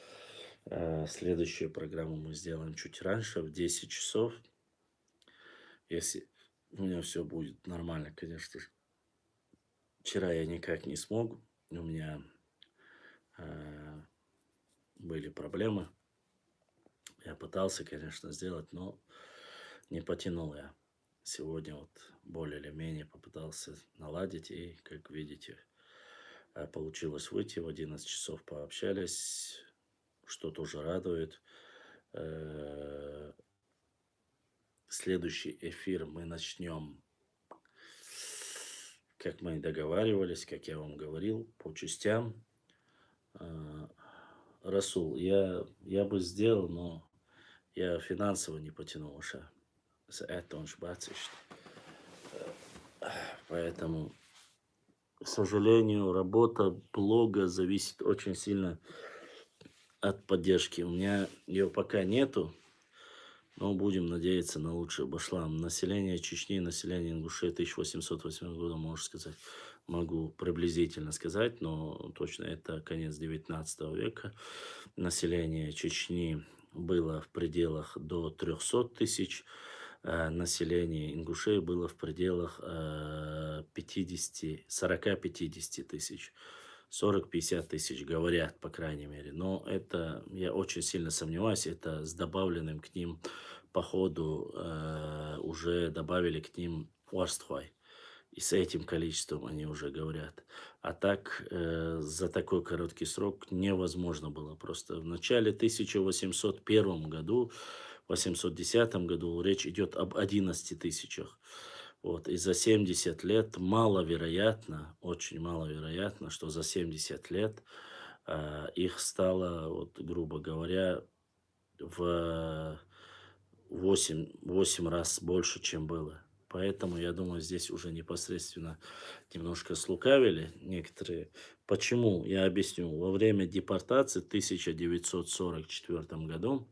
A: следующую программу мы сделаем чуть раньше, в 10 часов. Если у меня все будет нормально, конечно же. Вчера я никак не смог, у меня были проблемы. Я пытался, конечно, сделать, но не потянул я. Сегодня вот более или менее попытался наладить, и, как видите, получилось выйти. В 11 часов пообщались, что тоже радует. Следующий эфир мы начнем, как мы и договаривались, как я вам говорил, по частям. Расул, я бы сделал, но я финансово не потянул уже. Это он бачит. Поэтому, к сожалению, работа блога зависит очень сильно от поддержки. У меня ее пока нету, но будем надеяться на лучшее. Башлам. Население Чечни, население Ингушетии 1808 года, можно сказать. Могу приблизительно сказать, но точно это конец 19 века. Население Чечни было в пределах до 300 тысяч. Население Ингушетии было в пределах 40-50 тысяч. 40-50 тысяч говорят, по крайней мере. Но это, я очень сильно сомневаюсь, это с добавленным к ним по ходу уже добавили к ним Уарствай. И с этим количеством они уже говорят. А так, за такой короткий срок невозможно было. Просто в начале 1801 году, в 810 году речь идет об 11 тысячах. Вот. И за 70 лет маловероятно, очень маловероятно, что за 70 лет их стало, вот, грубо говоря, в 8 раз больше, чем было. Поэтому, я думаю, здесь уже непосредственно немножко слукавили некоторые. Почему? Я объясню. Во время депортации в 1944 году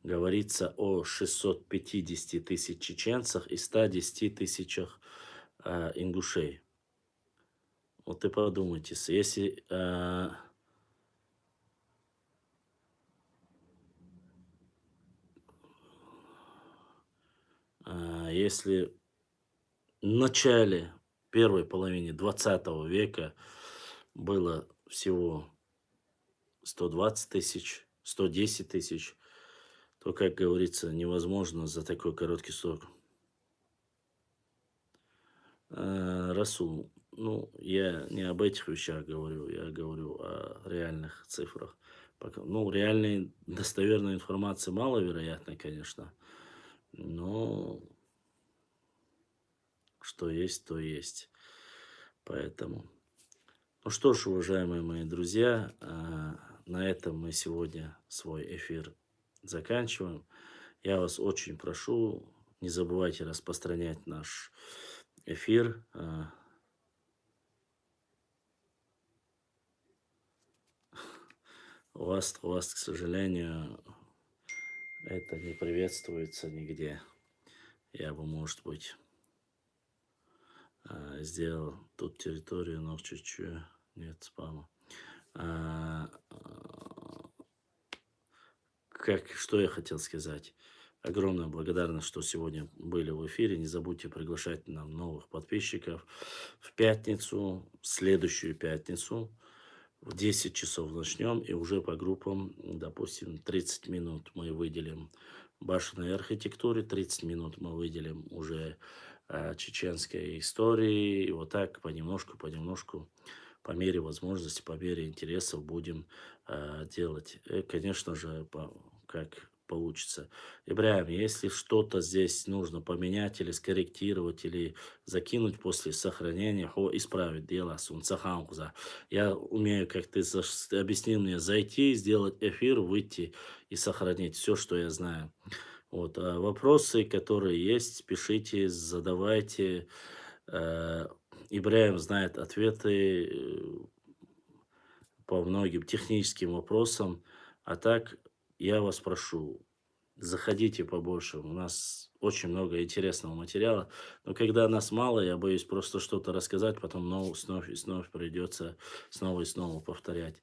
A: говорится о 650 тысяч чеченцах и 110 тысячах ингушей. Вот и подумайте, если если в начале первой половины 20 века было всего 120 тысяч, 110 тысяч, то, как говорится, невозможно за такой короткий срок. Расул, ну, я не об этих вещах говорю, я говорю о реальных цифрах. Ну, реальной достоверной информации маловероятно, конечно, но что есть, то есть. Поэтому, ну что ж, уважаемые мои друзья, на этом мы сегодня свой эфир заканчиваем. Я вас очень прошу, не забывайте распространять наш эфир. У вас, к сожалению, это не приветствуется нигде. Я бы, может быть, сделал тут территорию, но чуть-чуть нет спама. Что я хотел сказать? Огромная благодарность, что сегодня были в эфире. Не забудьте приглашать нам новых подписчиков. В пятницу, следующую пятницу, в 10 часов начнем. И уже по группам, допустим, 30 минут мы выделим башенной архитектуре, 30 минут мы выделим уже чеченской истории. И вот так понемножку, по мере возможности, по мере интересов будем делать. И, конечно же, как получится. Ибраим, если что-то здесь нужно поменять или скорректировать, или закинуть после сохранения, исправить дело, я умею, как ты объяснил мне, зайти, сделать эфир, выйти и сохранить все, что я знаю. Вот, а вопросы, которые есть, пишите, задавайте. Э, Ибраим знает ответы по многим техническим вопросам. А так, я вас прошу, заходите побольше. У нас очень много интересного материала. Но когда нас мало, я боюсь просто что-то рассказать, потом снова и снова придется снова и снова повторять,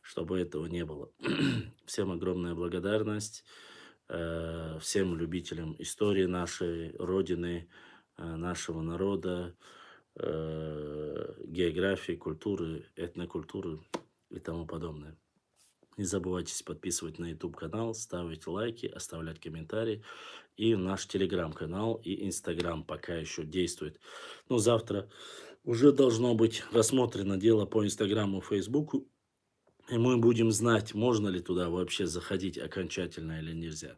A: чтобы этого не было. Всем огромная благодарность. Всем любителям истории нашей Родины, нашего народа, географии, культуры, этнокультуры и тому подобное. Не забывайте подписывать на YouTube канал, ставить лайки, оставлять комментарии. И наш телеграм-канал и инстаграм пока еще действует. Но завтра уже должно быть рассмотрено дело по инстаграму и фейсбуку. И мы будем знать, можно ли туда вообще заходить окончательно или нельзя.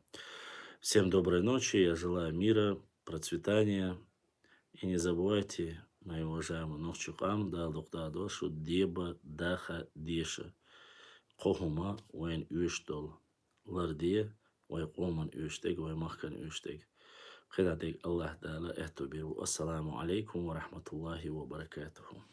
A: Всем доброй ночи. Я желаю мира, процветания. И не забывайте, мои уважаемые, нохчукам, да, дошу, деба, даха, деша. Кохума, уэн үштол. Лардия, уэ коман үштег, уэ махкан үштег. Хедатег Аллах Таала эхтубиру. Ассаламу алейкум ва рахматуллахи ва баракатуху.